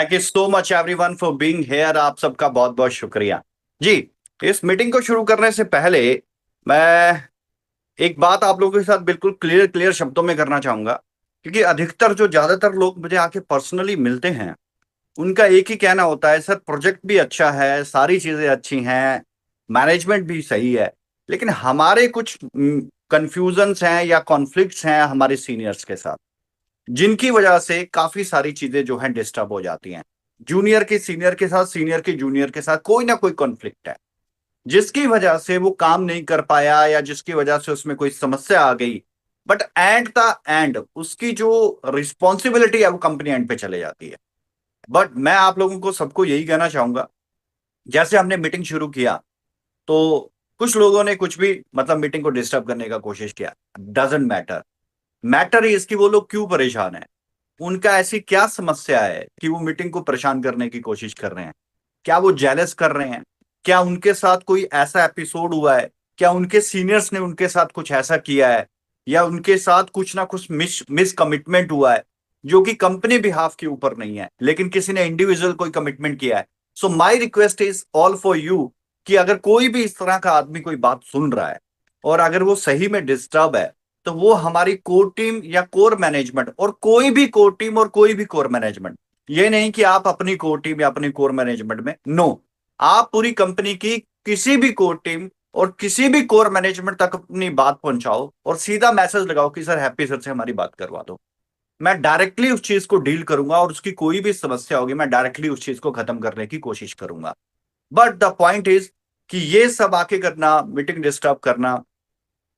Thank you so much everyone for being here. आप सबका बहुत बहुत शुक्रिया जी। इस मीटिंग को शुरू करने से पहले मैं एक बात आप लोगों के साथ बिल्कुल क्लियर क्लियर शब्दों में करना चाहूंगा, क्योंकि अधिकतर जो ज्यादातर लोग मुझे आके पर्सनली मिलते हैं, उनका एक ही कहना होता है, सर प्रोजेक्ट भी अच्छा है, सारी चीजें अच्छी हैं, मैनेजमेंट भी सही है, लेकिन हमारे कुछ कंफ्यूजन्स हैं या कॉन्फ्लिक्ट्स हैं हमारे सीनियर्स के साथ, जिनकी वजह से काफी सारी चीजें जो हैं डिस्टर्ब हो जाती हैं। जूनियर के सीनियर के साथ, सीनियर के जूनियर के साथ कोई ना कोई कॉन्फ्लिक्ट है, जिसकी वजह से वो काम नहीं कर पाया या जिसकी वजह से उसमें कोई समस्या आ गई। बट एट द एंड उसकी जो रिस्पॉन्सिबिलिटी है वो कंपनी एंड पे चले जाती है। बट मैं आप लोगों को सबको यही कहना चाहूंगा, जैसे हमने मीटिंग शुरू किया तो कुछ लोगों ने कुछ भी मतलब मीटिंग को डिस्टर्ब करने का कोशिश किया। Doesn't matter. मैटर ही इसकी वो लोग क्यों परेशान है, उनका ऐसी क्या समस्या है कि वो मीटिंग को परेशान करने की कोशिश कर रहे हैं। क्या वो जेलस कर रहे हैं? क्या उनके साथ कोई ऐसा एपिसोड हुआ है? क्या उनके सीनियर्स ने उनके साथ कुछ ऐसा किया है, या उनके साथ कुछ ना कुछ मिस कमिटमेंट हुआ है जो कि कंपनी बिहाफ के ऊपर नहीं है, लेकिन किसी ने इंडिविजुअल कोई कमिटमेंट किया है? So my request is all for you कि अगर कोई भी इस तरह का आदमी कोई बात सुन रहा है और अगर वो सही में डिस्टर्ब है, तो वो हमारी कोर टीम या कोर मैनेजमेंट, और कोई भी कोर टीम और कोई भी कोर मैनेजमेंट, ये नहीं कि आप अपनी कोर टीम या अपनी कोर मैनेजमेंट में, नो, आप पूरी कंपनी की किसी भी कोर टीम और किसी भी कोर मैनेजमेंट तक अपनी बात पहुंचाओ और सीधा मैसेज लगाओ कि सर हैप्पी सर से हमारी बात करवा दो। मैं डायरेक्टली उस चीज को डील करूंगा और उसकी कोई भी समस्या होगी मैं डायरेक्टली उस चीज को खत्म करने की कोशिश करूंगा। बट द पॉइंट इज कि ये सब आके करना, मीटिंग डिस्टर्ब करना,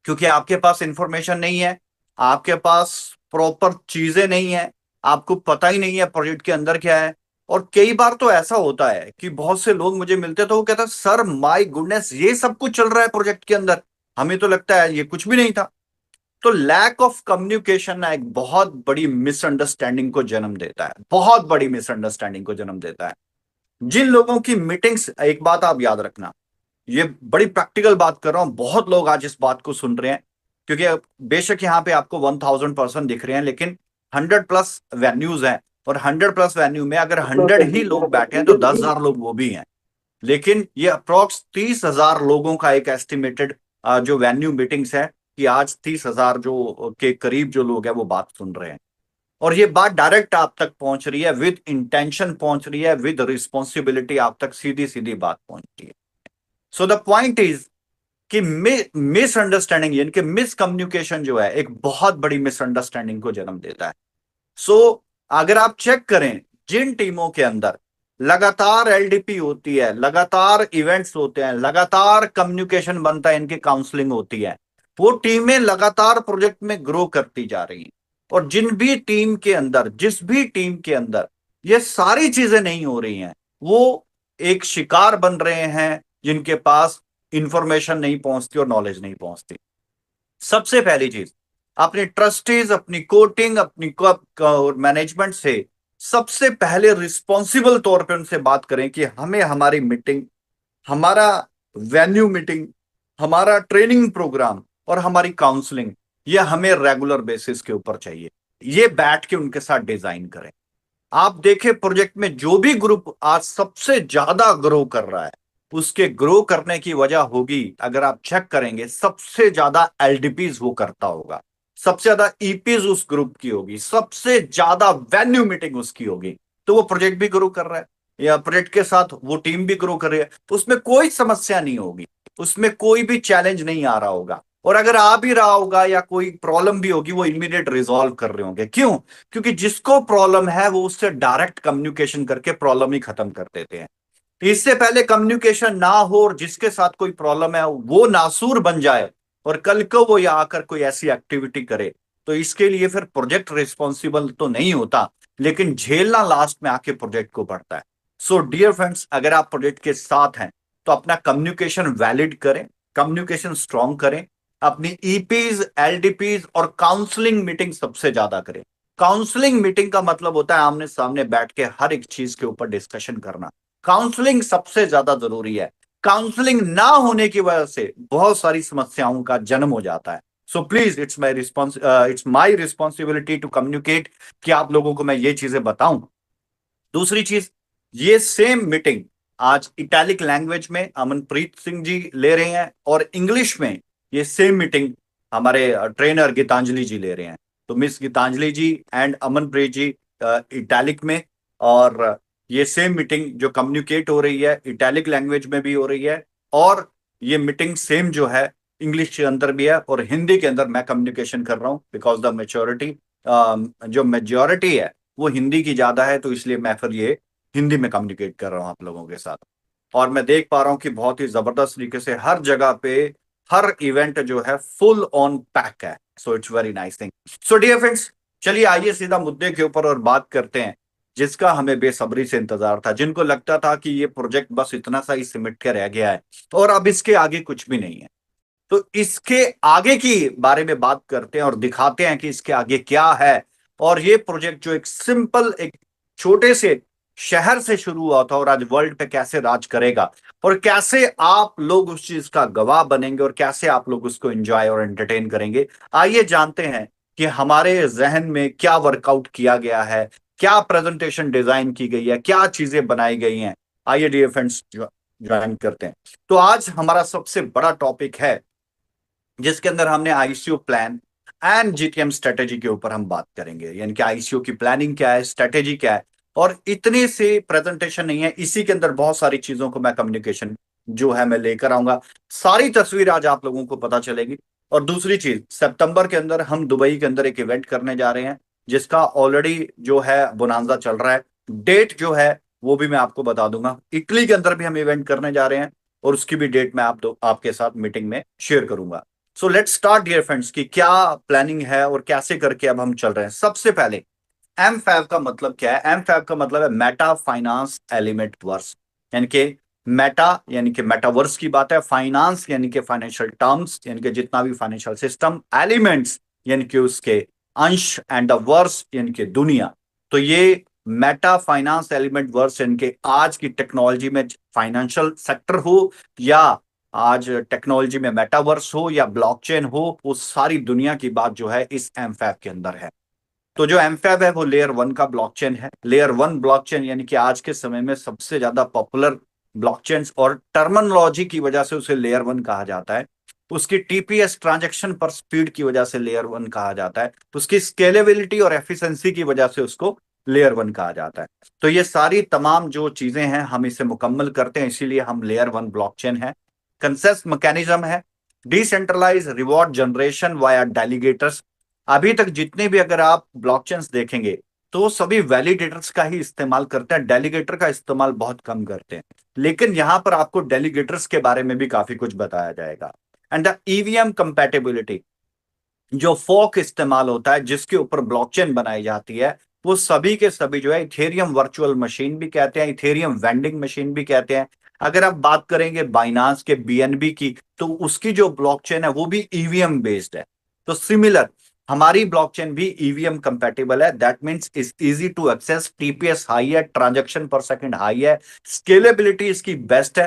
क्योंकि आपके पास इंफॉर्मेशन नहीं है, आपके पास प्रॉपर चीजें नहीं है, आपको पता ही नहीं है प्रोजेक्ट के अंदर क्या है। और कई बार तो ऐसा होता है कि बहुत से लोग मुझे मिलते हैं तो वो कहता है, सर माय गुडनेस ये सब कुछ चल रहा है प्रोजेक्ट के अंदर, हमें तो लगता है ये कुछ भी नहीं था। तो लैक ऑफ कम्युनिकेशन ना एक बहुत बड़ी मिसअंडरस्टैंडिंग को जन्म देता है, बहुत बड़ी मिसअंडरस्टैंडिंग को जन्म देता है। जिन लोगों की मीटिंग्स, एक बात आप याद रखना, ये बड़ी प्रैक्टिकल बात कर रहा हूं, बहुत लोग आज इस बात को सुन रहे हैं, क्योंकि बेशक यहाँ पे आपको 1000 पर्सन दिख रहे हैं, लेकिन 100+ वेन्यूज हैं, और 100+ वेन्यू में अगर 100 ही लोग बैठे हैं तो 10,000 लोग वो भी हैं। लेकिन ये अप्रोक्स 30,000 लोगों का एक एस्टिमेटेड जो वेन्यू मीटिंग्स है, कि आज 30,000 जो के करीब जो लोग हैं वो बात सुन रहे हैं, और ये बात डायरेक्ट आप तक पहुंच रही है, विद इंटेंशन पहुंच रही है, विद रिस्पॉन्सिबिलिटी आप तक सीधी सीधी बात पहुंच रही है। सो द पॉइंट इज कि मिसअंडरस्टैंडिंग यानी कि मिसकम्युनिकेशन जो है एक बहुत बड़ी मिसअंडरस्टैंडिंग को जन्म देता है। सो अगर आप चेक करें, जिन टीमों के अंदर लगातार एलडीपी होती है, लगातार इवेंट्स होते हैं, लगातार कम्युनिकेशन बनता है, इनकी काउंसलिंग होती है, वो टीमें लगातार प्रोजेक्ट में ग्रो करती जा रही हैं। और जिन भी टीम के अंदर, जिस भी टीम के अंदर ये सारी चीजें नहीं हो रही हैं, वो एक शिकार बन रहे हैं जिनके पास इंफॉर्मेशन नहीं पहुंचती और नॉलेज नहीं पहुंचती। सबसे पहली चीज, अपने ट्रस्टीज, अपनी कोटिंग, अपनी मैनेजमेंट से सबसे पहले रिस्पॉन्सिबल तौर पे उनसे बात करें कि हमें हमारी मीटिंग, हमारा वेन्यू मीटिंग, हमारा ट्रेनिंग प्रोग्राम और हमारी काउंसलिंग, ये हमें रेगुलर बेसिस के ऊपर चाहिए। ये बैठ के उनके साथ डिजाइन करें। आप देखें प्रोजेक्ट में जो भी ग्रुप आज सबसे ज्यादा ग्रो कर रहा है, उसके ग्रो करने की वजह होगी, अगर आप चेक करेंगे, सबसे ज्यादा एलडीपीज वो करता होगा, सबसे ज्यादा ईपीज उस ग्रुप की होगी, सबसे ज्यादा वेन्यू मीटिंग उसकी होगी। तो वो प्रोजेक्ट भी ग्रो कर रहा है, या प्रोजेक्ट के साथ वो टीम भी ग्रो कर रही है, तो उसमें कोई समस्या नहीं होगी, उसमें कोई भी चैलेंज नहीं आ रहा होगा। और अगर आ भी रहा होगा या कोई प्रॉब्लम भी होगी, वो इमीडिएट रिजॉल्व कर रहे होंगे। क्यों? क्योंकि जिसको प्रॉब्लम है वो उससे डायरेक्ट कम्युनिकेशन करके प्रॉब्लम ही खत्म कर देते हैं। इससे पहले कम्युनिकेशन ना हो और जिसके साथ कोई प्रॉब्लम है वो नासूर बन जाए और कल को वो यहाँ आकर कोई ऐसी एक्टिविटी करे, तो इसके लिए फिर प्रोजेक्ट रिस्पॉन्सिबल तो नहीं होता, लेकिन झेलना लास्ट में आके प्रोजेक्ट को पड़ता है। सो डियर फ्रेंड्स, अगर आप प्रोजेक्ट के साथ हैं तो अपना कम्युनिकेशन वैलिड करें, कम्युनिकेशन स्ट्रॉन्ग करें, अपनी ईपीज, एलडीपीज और काउंसलिंग मीटिंग सबसे ज्यादा करें। काउंसलिंग मीटिंग का मतलब होता है आमने सामने बैठ के हर एक चीज के ऊपर डिस्कशन करना। काउंसलिंग सबसे ज्यादा जरूरी है। काउंसलिंग ना होने की वजह से बहुत सारी समस्याओं का जन्म हो जाता है। So please, it's my responsibility to communicate, कि आप लोगों को मैं ये चीजें बताऊं। दूसरी चीज, ये सेम मीटिंग आज इटैलिक लैंग्वेज में अमनप्रीत सिंह जी ले रहे हैं और इंग्लिश में ये सेम मीटिंग हमारे ट्रेनर गीतांजलि जी ले रहे हैं। तो miss Geetanjali ji and Amanpreet ji italic में, और ये सेम मीटिंग जो कम्युनिकेट हो रही है इटैलिक लैंग्वेज में भी हो रही है, और ये मीटिंग सेम जो है इंग्लिश के अंदर भी है और हिंदी के अंदर मैं कम्युनिकेशन कर रहा हूँ, बिकॉज द मेच्योरिटी जो मेजोरिटी है वो हिंदी की ज्यादा है, तो इसलिए मैं फिर ये हिंदी में कम्युनिकेट कर रहा हूँ आप लोगों के साथ। और मैं देख पा रहा हूँ कि बहुत ही जबरदस्त तरीके से हर जगह पे हर इवेंट जो है फुल ऑन पैक है। So it's very nice thing. So dear friends, चलिए आइए सीधा मुद्दे के ऊपर और बात करते हैं, जिसका हमें बेसब्री से इंतजार था, जिनको लगता था कि ये प्रोजेक्ट बस इतना सा ही सिमट के रह गया है और अब इसके आगे कुछ भी नहीं है। तो इसके आगे की बारे में बात करते हैं और दिखाते हैं कि इसके आगे क्या है। और ये प्रोजेक्ट जो एक सिंपल एक छोटे से शहर से शुरू हुआ था और आज वर्ल्ड पे कैसे राज करेगा, और कैसे आप लोग उस चीज का गवाह बनेंगे और कैसे आप लोग उसको एंजॉय और एंटरटेन करेंगे। आइए जानते हैं कि हमारे जहन में क्या वर्कआउट किया गया है, क्या प्रेजेंटेशन डिजाइन की गई है, क्या चीजें बनाई गई हैं। आइए डियर फ्रेंड्स ज्वाइन करते हैं। तो आज हमारा सबसे बड़ा टॉपिक है जिसके अंदर हमने ICU plan and GTM strategy के ऊपर हम बात करेंगे, यानी कि आईसीयू की प्लानिंग क्या है, स्ट्रेटेजी क्या है। और इतने से प्रेजेंटेशन नहीं है, इसी के अंदर बहुत सारी चीजों को मैं कम्युनिकेशन जो है मैं लेकर आऊंगा। सारी तस्वीर आज आप लोगों को पता चलेगी। और दूसरी चीज, सितंबर के अंदर हम दुबई के अंदर एक इवेंट करने जा रहे हैं, जिसका ऑलरेडी जो है बोनांजा चल रहा है। डेट जो है वो भी मैं आपको बता दूंगा। इटली के अंदर भी हम इवेंट करने जा रहे हैं और उसकी भी डेट मैं आपके साथ मीटिंग में शेयर करूंगा। So let's start dear friends कि क्या प्लानिंग है और कैसे करके अब हम चल रहे हैं। सबसे पहले एम फैब का मतलब क्या है? एम फैब का मतलब है मेटा फाइनेंस एलिमेंट वर्स, यानी कि मेटा यानी कि मेटावर्स की बात है, फाइनेंस यानी कि फाइनेंशियल टर्म्स यानी कि जितना भी फाइनेंशियल सिस्टम, एलिमेंट्स यानी कि उसके अंश, एंड द वर्स यानी कि दुनिया। तो ये मेटा फाइनेंस एलिमेंट वर्स यानी कि आज की टेक्नोलॉजी में फाइनेंशियल सेक्टर हो या आज टेक्नोलॉजी में मेटावर्स हो या ब्लॉकचेन हो, वो सारी दुनिया की बात जो है इस एमफैब के अंदर है। तो जो एमफैब है वो लेयर वन का ब्लॉकचेन है। लेयर वन ब्लॉकचेन यानी कि आज के समय में सबसे ज्यादा पॉपुलर ब्लॉकचेन, और टर्मिनोलॉजी की वजह से उसे लेयर वन कहा जाता है। उसकी टीपीएस ट्रांजैक्शन पर स्पीड की वजह से लेयर वन कहा जाता है। उसकी स्केलेबिलिटी और एफिशिएंसी की वजह से उसको लेयर वन कहा जाता है। तो ये सारी तमाम जो चीजें हैं हम इसे मुकम्मल करते हैं, इसीलिए हम लेयर वन ब्लॉकचेन है। कंसेंसस मैकेनिज्म है डिसेंट्रलाइज रिवॉर्ड जनरेशन वाया डेलीगेटर्स। अभी तक जितने भी अगर आप ब्लॉकचेन्स देखेंगे तो सभी वैलिडेटर्स का ही इस्तेमाल करते हैं, डेलीगेटर का इस्तेमाल बहुत कम करते हैं। लेकिन यहां पर आपको डेलीगेटर्स के बारे में भी काफी कुछ बताया जाएगा। एंड द ईवीएम कंपैटिबिलिटी, जो फोक इस्तेमाल होता है जिसके ऊपर ब्लॉकचेन बनाई जाती है, वो सभी के सभी जो है इथेरियम वर्चुअल मशीन भी कहते हैं, इथेरियम वेंडिंग मशीन भी कहते हैं। अगर आप बात करेंगे बाइनांस के बीएनबी की, तो उसकी जो ब्लॉकचेन है वो भी ईवीएम बेस्ड है। तो सिमिलर हमारी ब्लॉकचेन भी ईवीएम कंपैटिबल है। That means is easy to access, TPS high है, ट्रांजैक्शन पर सेकंड हाई है, स्केलेबिलिटी इसकी बेस्ट है।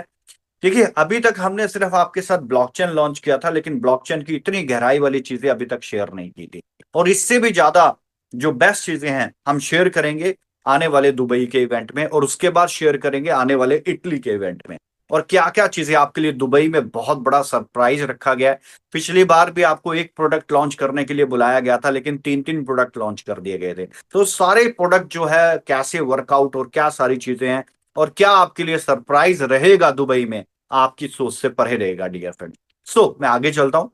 देखिए अभी तक हमने सिर्फ आपके साथ ब्लॉकचेन लॉन्च किया था, लेकिन ब्लॉकचेन की इतनी गहराई वाली चीजें अभी तक शेयर नहीं की थी। और इससे भी ज्यादा जो बेस्ट चीजें हैं हम शेयर करेंगे आने वाले दुबई के इवेंट में, और उसके बाद शेयर करेंगे आने वाले इटली के इवेंट में। और क्या क्या चीजें आपके लिए दुबई में बहुत बड़ा सरप्राइज रखा गया है। पिछली बार भी आपको एक प्रोडक्ट लॉन्च करने के लिए बुलाया गया था, लेकिन तीन तीन प्रोडक्ट लॉन्च कर दिए गए थे। तो सारे प्रोडक्ट जो है कैसे वर्कआउट और क्या सारी चीजें हैं और क्या आपके लिए सरप्राइज रहेगा दुबई में, आपकी सोच से परे रहेगा डियर फ्रेंड। सो मैं आगे चलता हूं।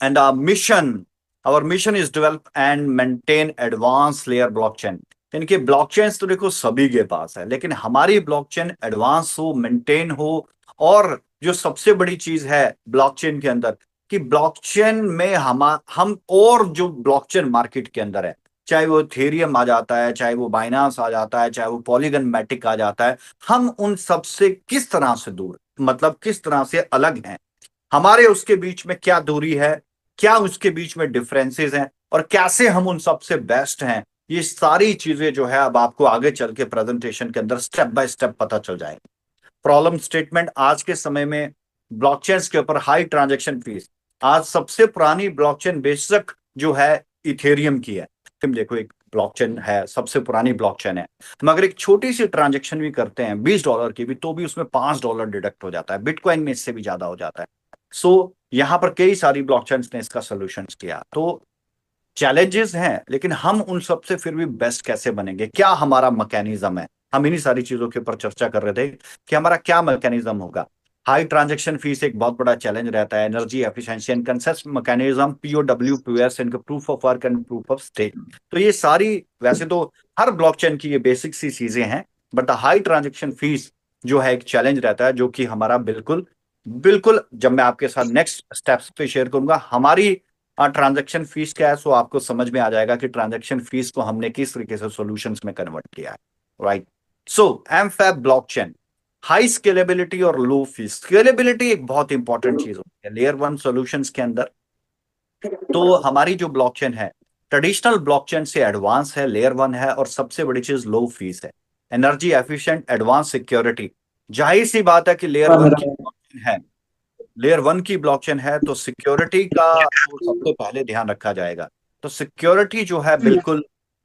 And mission, our mission is develop and maintain advance layer blockchain. यानी ब्लॉकचेन तो देखो सभी के पास है, लेकिन हमारी ब्लॉकचेन एडवांस हो, मेंटेन हो। और जो सबसे बड़ी चीज है ब्लॉकचेन के अंदर, कि ब्लॉकचेन में हम और जो ब्लॉकचेन मार्केट के अंदर है, चाहे वो थेरियम आ जाता है, चाहे वो बाइनांस आ जाता है, चाहे वो पॉलीगन मैटिक आ जाता है, हम उन सबसे किस तरह से दूर, मतलब किस तरह से अलग हैं, हमारे उसके बीच में क्या दूरी है, क्या उसके बीच में डिफरेंसेस हैं, और कैसे हम उन सबसे बेस्ट हैं। ये सारी चीजें जो है अब आपको आगे चल के प्रेजेंटेशन के अंदर स्टेप बाय स्टेप पता चल जाएगी। प्रॉब्लम स्टेटमेंट, आज के समय में ब्लॉकचेन के ऊपर हाई ट्रांजैक्शन फीस। आज सबसे पुरानी ब्लॉकचेन बेशक जो है इथेरियम की है, देखो एक ब्लॉकचेन है, सबसे पुरानी ब्लॉकचेन है, हम अगर एक छोटी सी ट्रांजेक्शन भी करते हैं $20 की भी, तो भी उसमें $5 डिडक्ट हो जाता है। बिटकॉइन में इससे भी ज्यादा हो जाता है। सो यहाँ पर कई सारी ब्लॉकचेन्स ने इसका सोल्यूशन किया। तो चैलेंजेस हैं, लेकिन हम उन सब से फिर भी बेस्ट कैसे बनेंगे, क्या हमारा मैकेनिज्म है, हम इन्हीं सारी चीजों के ऊपर चर्चा कर रहे थे कि हमारा क्या मैकेनिज्म होगा। हाई ट्रांजैक्शन फीस एक बहुत बड़ा चैलेंज रहता है, energy efficiency and consensus mechanism, POW, POS, इनका proof of work and proof of stake. तो ये सारी, वैसे तो हर ब्लॉकचेन की ये बेसिक सी चीजें हैं, but the high transaction fees जो है एक चैलेंज रहता है, जो कि हमारा बिल्कुल बिल्कुल, जब मैं आपके साथ नेक्स्ट स्टेप्स पे शेयर करूंगा हमारी ट्रांजैक्शन फीस क्या है, सो आपको समझ में आ जाएगा कि ट्रांजैक्शन फीस को हमने किस तरीके से सॉल्यूशंस में कन्वर्ट किया है। राइट। सो एमफैब ब्लॉकचेन, हाई स्केलेबिलिटी और लो फीस। स्केलेबिलिटी एक बहुत इंपॉर्टेंट चीज होती है लेयर वन सॉल्यूशंस के अंदर। तो हमारी जो ब्लॉकचेन है ट्रेडिशनल ब्लॉकचेन से एडवांस है, लेयर वन है, और सबसे बड़ी चीज लो फीस है, एनर्जी एफिशिएंट, एडवांस सिक्योरिटी। जाहिर सी बात है कि लेयर हाँ वन मेरा। की ब्लॉकचेन है, लेयर वन की ब्लॉकचेन है, तो सिक्योरिटी का तो सबसे पहले ध्यान रखा जाएगा। तो सिक्योरिटी जो है बिल्कुल,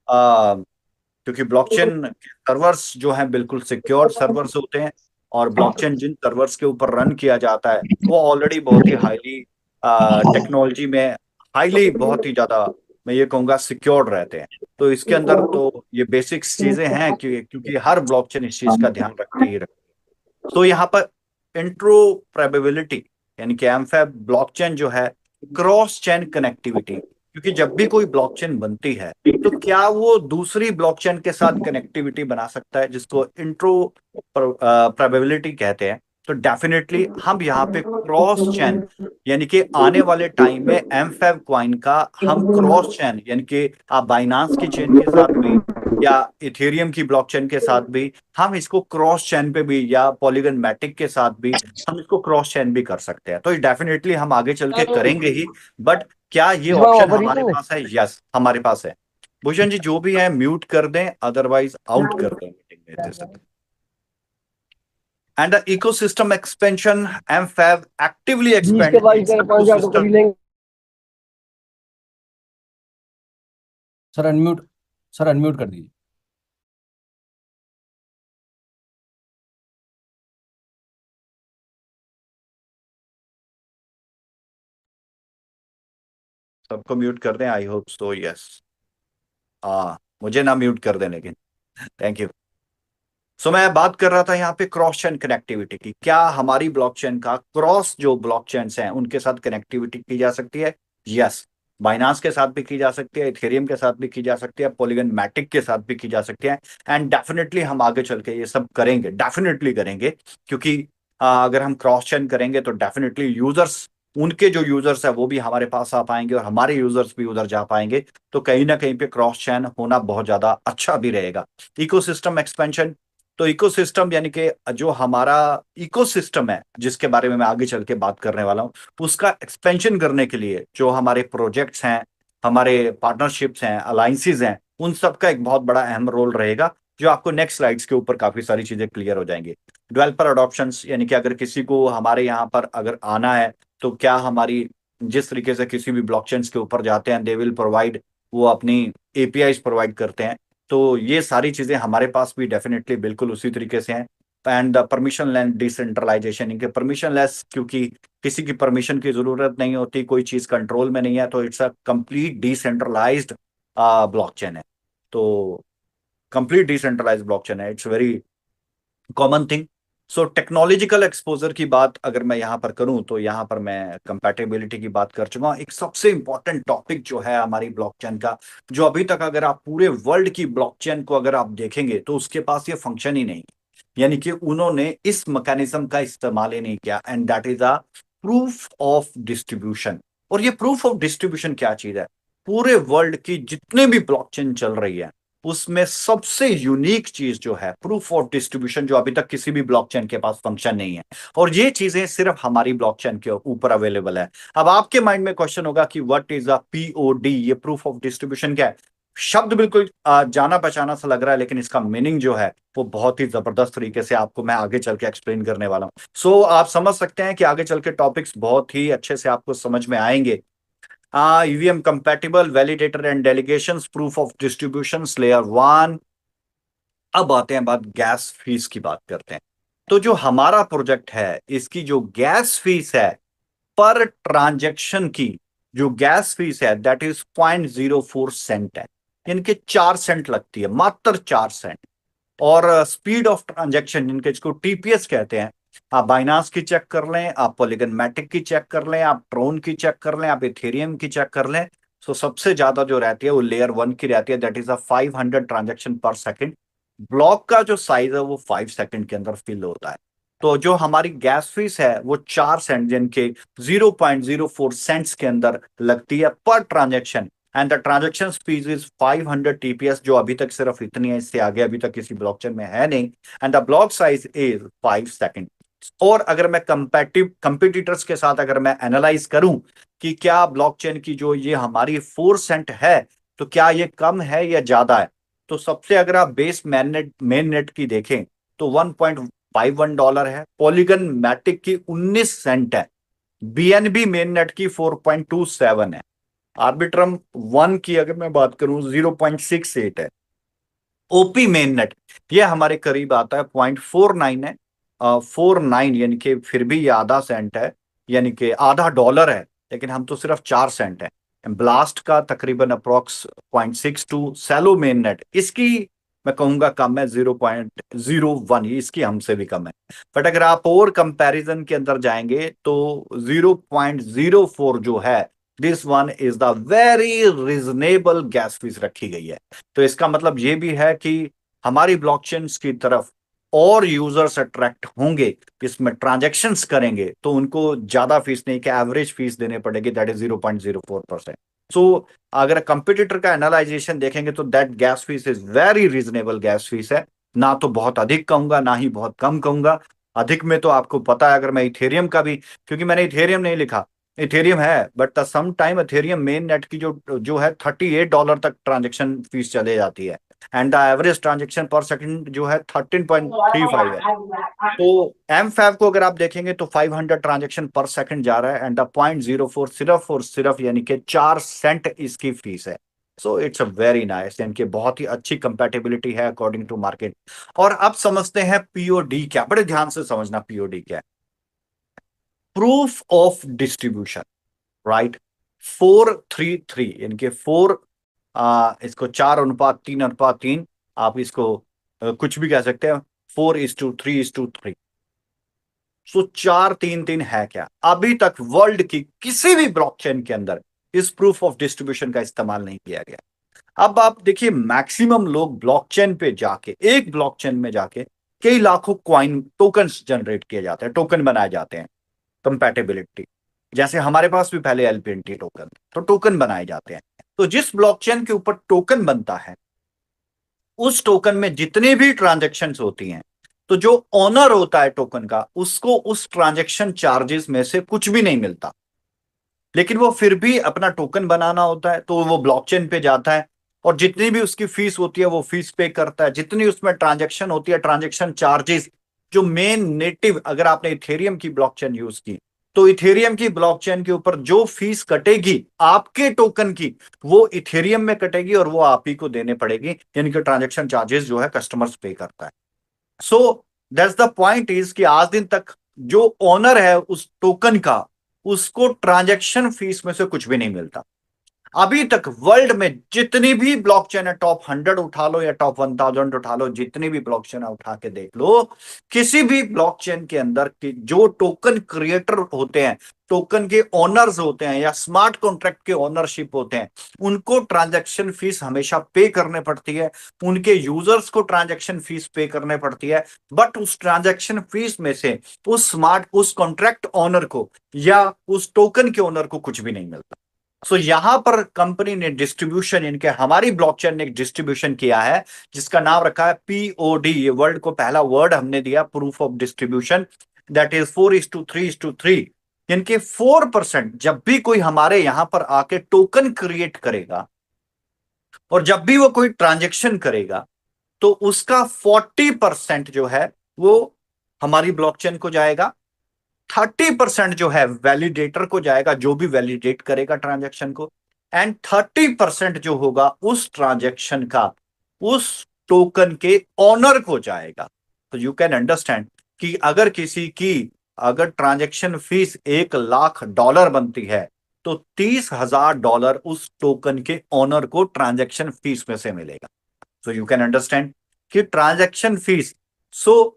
क्योंकि ब्लॉकचेन सर्वर्स जो हैं बिल्कुल सिक्योर सर्वर्स होते हैं, और ब्लॉकचेन जिन सर्वर्स के ऊपर रन किया जाता है वो ऑलरेडी बहुत ही हाईली टेक्नोलॉजी में, हाईली बहुत ही ज्यादा, मैं ये कहूंगा, सिक्योर्ड रहते हैं। तो इसके अंदर तो ये बेसिक्स चीजें हैं कि क्योंकि हर ब्लॉकचेन इस चीज का ध्यान रखते ही रखते हैं। तो यहाँ पर इंट्रोपरेबिलिटी, यानी कि एमफैब ब्लॉकचेन जो है, क्रॉस चेन कनेक्टिविटी, क्योंकि जब भी कोई ब्लॉकचेन बनती है तो क्या वो दूसरी ब्लॉकचेन के साथ कनेक्टिविटी बना सकता है, जिसको इंट्रो प्रोबेबिलिटी कहते हैं। तो डेफिनेटली हम यहाँ पे क्रॉस चैन, यानी कि आने वाले टाइम में एमफैब क्वाइन का हम क्रॉस चैन, यानी कि आप बाइनांस की चेन के साथ भी या इथेरियम की ब्लॉकचेन के साथ भी, हम इसको क्रॉस चैन पे भी, या पॉलीगन मैटिक के साथ भी हम इसको क्रॉस चैन भी कर सकते हैं। तो डेफिनेटली हम आगे चल के करेंगे ही, बट क्या ये जीवा ऑप्शन वापर हमारे पास है? यस, हमारे पास है। भूषण जी जो भी है म्यूट कर दें, अदरवाइज आउट कर दें मीटिंग में जैसे। And the ecosystem expansion, MFAB actively 20 के एक्सपेंड बाद इट्स 5,000 तो कर इकोसिस्टम। ही लेंगे। सर अनम्यूट, सर अनम्यूट कर दीजिए। सबको म्यूट कर दें, आई होप सो, यस। हाँ, मुझे ना म्यूट कर दें लेकिन। Thank you. सो मैं बात कर रहा था यहाँ पे क्रॉस चेन कनेक्टिविटी की, क्या हमारी ब्लॉकचेन का क्रॉस जो ब्लॉकचेन्स हैं उनके साथ कनेक्टिविटी की जा सकती है? यस, बाइनांस के साथ भी की जा सकती है, इथेरियम के साथ भी की जा सकती है, पॉलीगन मैटिक के साथ भी की जा सकती है। एंड डेफिनेटली हम आगे चल के ये सब करेंगे, डेफिनेटली करेंगे, क्योंकि अगर हम क्रॉस चेन करेंगे तो डेफिनेटली यूजर्स, उनके जो यूजर्स है वो भी हमारे पास आ पाएंगे और हमारे यूजर्स भी उधर जा पाएंगे। तो कहीं ना कहीं पे क्रॉस चेन होना बहुत ज्यादा अच्छा भी रहेगा। इकोसिस्टम एक्सपेंशन, तो इकोसिस्टम यानी कि जो हमारा इकोसिस्टम है जिसके बारे में मैं आगे चल के बात करने वाला हूं, उसका एक्सपेंशन करने के लिए जो हमारे प्रोजेक्ट्स हैं, हमारे पार्टनरशिप्स हैं, अलाइंसेस हैं, उन सब का एक बहुत बड़ा अहम रोल रहेगा, जो आपको नेक्स्ट स्लाइड्स के ऊपर काफी सारी चीजें क्लियर हो जाएंगी। डेवलपर अडॉप्शंस, यानी कि अगर किसी को हमारे यहाँ पर अगर आना है, तो क्या हमारी, जिस तरीके से किसी भी ब्लॉकचेन्स के ऊपर जाते हैं, दे विल प्रोवाइड, वो अपनी एपीआईज प्रोवाइड करते हैं। तो ये सारी चीजें हमारे पास भी डेफिनेटली बिल्कुल उसी तरीके से हैं। एंड परमिशन लेस डिसेंट्रलाइजेशन, इनके परमिशन लेस, क्योंकि किसी की परमिशन की जरूरत नहीं होती, कोई चीज कंट्रोल में नहीं है, तो it's a complete decentralised blockchain है। तो कंप्लीट डिसेंट्रलाइज्ड ब्लॉकचेन है, it's very common thing. So technological exposure की बात अगर मैं यहाँ पर करूँ, तो यहाँ पर मैं कंपैटिबिलिटी की बात कर चुका हूँ। एक सबसे इंपॉर्टेंट टॉपिक जो है हमारी ब्लॉकचेन का, जो अभी तक अगर आप पूरे वर्ल्ड की ब्लॉकचेन को अगर आप देखेंगे तो उसके पास ये फंक्शन ही नहीं, यानी कि उन्होंने इस मैकेनिज्म का इस्तेमाल ही नहीं किया, and that is a proof of distribution. और ये प्रूफ ऑफ डिस्ट्रीब्यूशन क्या चीज है? पूरे वर्ल्ड की जितने भी ब्लॉकचेन चल रही है, उसमें सबसे यूनिक चीज जो है प्रूफ ऑफ डिस्ट्रीब्यूशन, जो अभी तक किसी भी ब्लॉकचेन के पास फंक्शन नहीं है, और ये चीजें सिर्फ हमारी ब्लॉकचेन के ऊपर अवेलेबल है। अब आपके माइंड में क्वेश्चन होगा कि व्हाट इज अ पीओडी, ये प्रूफ ऑफ डिस्ट्रीब्यूशन क्या है? शब्द बिल्कुल जाना पहचाना सा लग रहा है, लेकिन इसका मीनिंग जो है वो बहुत ही जबरदस्त तरीके से आपको मैं आगे चल के एक्सप्लेन करने वाला हूं। सो आप समझ सकते हैं कि आगे चल के टॉपिक्स बहुत ही अच्छे से आपको समझ में आएंगे। EVM compatible validator and delegations proof of distribution layer 1। अब आते हैं बात गैस फीस की बात करते हैं। तो जो हमारा प्रोजेक्ट है इसकी जो गैस फीस है पर ट्रांजैक्शन की, जो गैस फीस है दैट इज 0.04 सेंट है, इनके 4 सेंट लगती है, मात्र 4 सेंट। और स्पीड ऑफ ट्रांजैक्शन इनके, इसको टीपीएस कहते हैं। आप बाइनांस की चेक कर लें, आप पॉलीगन मैटिक की चेक कर लें, आप ट्रोन की चेक कर लें, आप इथेरियम की चेक कर लें। तो सबसे ज्यादा जो रहती है वो लेयर 1 की रहती है, दैट इज 500 ट्रांजेक्शन पर सेकेंड। ब्लॉक का जो साइज है वो 5 सेकंड के अंदर फिल होता है। तो जो हमारी गैस फीस है वो 4 सेंट, जिनके 0.04 सेंट्स के अंदर लगती है per transaction. And the transaction fees is 500 TPS, जो अभी तक सिर्फ इतनी है, इससे आगे अभी तक किसी ब्लॉकचेन में है नहीं। And the block size is 5 second. और अगर मैं कंपिटिटर्स के साथ अगर मैं एनालाइज करूं कि क्या ब्लॉकचेन की जो ये हमारी 4 सेंट है, तो क्या ये कम है या ज्यादा है, तो सबसे अगर आप बेस मेन नेट की देखें तो $1.51 है, पॉलीगन मैटिक की 19 सेंट है, बीएनबी मेन नेट की 4.27 है, आर्बिट्रम 1 की अगर मैं बात करूं 0.68 है, ओपी मेन नेट ये हमारे करीब आता है 0.49 है। 49 यानी कि फिर भी ये आधा सेंट है, यानी कि आधा डॉलर है, लेकिन हम तो सिर्फ 4 सेंट है। ब्लास्ट का तकरीबन अप्रोक्स 0.62, सैलो मेन नेट इसकी मैं कहूंगा कम है, 0.01, इसकी हमसे भी कम है। बट अगर आप और कंपैरिजन के अंदर जाएंगे तो 0.04 जो है, this one is the very reasonable gas fees रखी गई है। तो इसका मतलब ये भी है कि हमारी ब्लॉकचेन्स की तरफ और यूजर्स अट्रैक्ट होंगे, इसमें ट्रांजेक्शन्स करेंगे, तो उनको ज्यादा फीस नहीं कि एवरेज फीस देने पड़ेगी, दैट इज 0.04%। सो अगर कंपटीटर का एनालाइजेशन देखेंगे तो that gas fees is very reasonable gas fees है। ना तो बहुत अधिक कहूंगा, ना ही बहुत कम कहूंगा। अधिक में तो आपको पता है, अगर मैं इथेरियम का भी, क्योंकि मैंने इथेरियम नहीं लिखा, इथेरियम है but some time Ethereum mainnet की जो जो है $38 तक ट्रांजेक्शन फीस चले जाती है। एंड द एवरेज ट्रांजेक्शन पर सेकंड जो है 13.35 है। तो एम फैव को अगर आप देखेंगे तो 500 ट्रांजेक्शन पर सेकंड जा रहा है, एंड द 0.04 सिर्फ और सिर्फ यानी कि 4 सेंट इसकी फीस है। So it's a very nice, यानी कि बहुत ही अच्छी कंपेटेबिलिटी है अकॉर्डिंग टू मार्केट। और अब समझते हैं पीओडी क्या, बड़े ध्यान से समझना पीओडी क्या है। Proof of distribution, right. 4-3-3 यानी कि 4, इसको 4:3:3, आप इसको कुछ भी कह सकते हैं, 4:3:3। सो 4-3-3 है क्या, अभी तक वर्ल्ड की किसी भी ब्लॉकचेन के अंदर इस प्रूफ ऑफ डिस्ट्रीब्यूशन का इस्तेमाल नहीं किया गया। अब आप देखिए, मैक्सिमम लोग ब्लॉकचेन पे जाके, एक ब्लॉकचेन में जाके कई लाखों क्वाइन टोकन्स जनरेट किए जाते हैं, टोकन बनाए जाते हैं। कंपैटिबिलिटी, जैसे हमारे पास भी पहले एलपीएनटी टोकन, तो टोकन बनाए जाते हैं। तो जिस ब्लॉकचेन के ऊपर टोकन बनता है, उस टोकन में जितनी भी ट्रांजेक्शन्स होती हैं, तो जो ऑनर होता है टोकन का, उसको उस ट्रांजेक्शन चार्जेस में से कुछ भी नहीं मिलता। लेकिन वो फिर भी अपना टोकन बनाना होता है, तो वो ब्लॉकचेन पे जाता है, और जितनी भी उसकी फीस होती है वो फीस पे करता है, जितनी उसमें ट्रांजेक्शन होती है, ट्रांजेक्शन चार्जेस, जो मेन नेटिव, अगर आपने इथेरियम की ब्लॉकचेन यूज की, तो इथेरियम की ब्लॉकचेन के ऊपर जो फीस कटेगी आपके टोकन की, वो इथेरियम में कटेगी और वो आप ही को देने पड़ेगी, यानी कि ट्रांजेक्शन चार्जेस जो है कस्टमर्स पे करता है। So that's the point is कि आज दिन तक जो ओनर है उस टोकन का, उसको ट्रांजैक्शन फीस में से कुछ भी नहीं मिलता। अभी तक वर्ल्ड में जितनी भी ब्लॉकचेन है, टॉप 100 उठा लो या टॉप 1000 उठा लो, जितनी भी ब्लॉकचेन है उठा के देख लो, किसी भी ब्लॉकचेन के अंदर की जो टोकन क्रिएटर होते हैं, टोकन के ओनर्स होते हैं, या स्मार्ट कॉन्ट्रैक्ट के ओनरशिप होते हैं, उनको ट्रांजैक्शन फीस हमेशा पे करने पड़ती है, उनके यूजर्स को ट्रांजैक्शन फीस पे करने पड़ती है। बट उस ट्रांजैक्शन फीस में से उस कॉन्ट्रैक्ट ओनर को या उस टोकन के ओनर को कुछ भी नहीं मिलता। सो यहां पर कंपनी ने डिस्ट्रीब्यूशन, इनके हमारी ब्लॉकचेन ने एक डिस्ट्रीब्यूशन किया है जिसका नाम रखा है पीओडी। ये वर्ल्ड को पहला वर्ड हमने दिया, proof of distribution, that is 4:3:3। इनके 4%, जब भी कोई हमारे यहां पर आके टोकन क्रिएट करेगा और जब भी वो कोई ट्रांजेक्शन करेगा, तो उसका 40% जो है वो हमारी ब्लॉकचेन को जाएगा, 30% जो है वैलिडेटर को जाएगा, जो भी वैलिडेट करेगा ट्रांजैक्शन को, एंड 30% जो होगा उस ट्रांजैक्शन का उस टोकन के ऑनर को जाएगा। तो यू कैन अंडरस्टैंड कि अगर किसी की अगर ट्रांजैक्शन फीस $1,00,000 बनती है तो $30,000 उस टोकन के ऑनर को ट्रांजैक्शन फीस में से मिलेगा। सो यू कैन अंडरस्टैंड कि ट्रांजैक्शन फीस,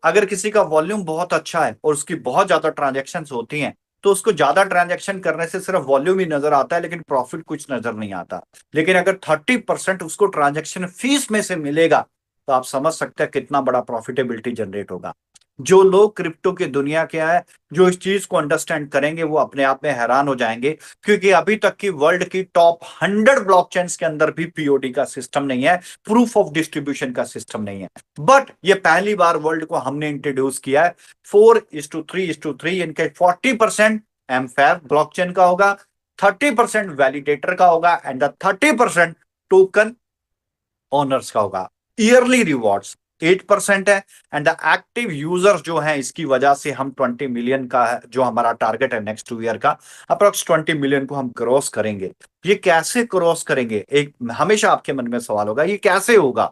अगर किसी का वॉल्यूम बहुत अच्छा है और उसकी बहुत ज्यादा ट्रांजैक्शंस होती हैं तो उसको ज्यादा ट्रांजैक्शन करने से सिर्फ वॉल्यूम ही नजर आता है लेकिन प्रॉफिट कुछ नजर नहीं आता। लेकिन अगर 30% उसको ट्रांजैक्शन फीस में से मिलेगा तो आप समझ सकते हैं कितना बड़ा प्रॉफिटेबिलिटी जनरेट होगा। जो लोग क्रिप्टो की दुनिया के हैं, जो इस चीज को अंडरस्टैंड करेंगे वो अपने आप में हैरान हो जाएंगे, क्योंकि अभी तक की वर्ल्ड की टॉप 100 ब्लॉकचेन्स के अंदर भी पीओडी का सिस्टम नहीं है, प्रूफ ऑफ डिस्ट्रीब्यूशन का सिस्टम नहीं है। बट ये पहली बार वर्ल्ड को हमने इंट्रोड्यूस किया है। 4:3:3 इनके 40% एमफैब ब्लॉकचेन का होगा, 30% वैलिडेटर का होगा एंड द 30% टोकन ओनर्स का होगा। ईयरली रिवॉर्ड्स 8% है एंड द एक्टिव यूजर्स जो हैं इसकी वजह से हम 20 मिलियन का है जो हमारा टारगेट है नेक्स्ट 2 ईयर का, अप्रोक्स 20 मिलियन को हम क्रॉस करेंगे। ये कैसे क्रॉस करेंगे, एक हमेशा आपके मन में सवाल होगा, ये कैसे होगा।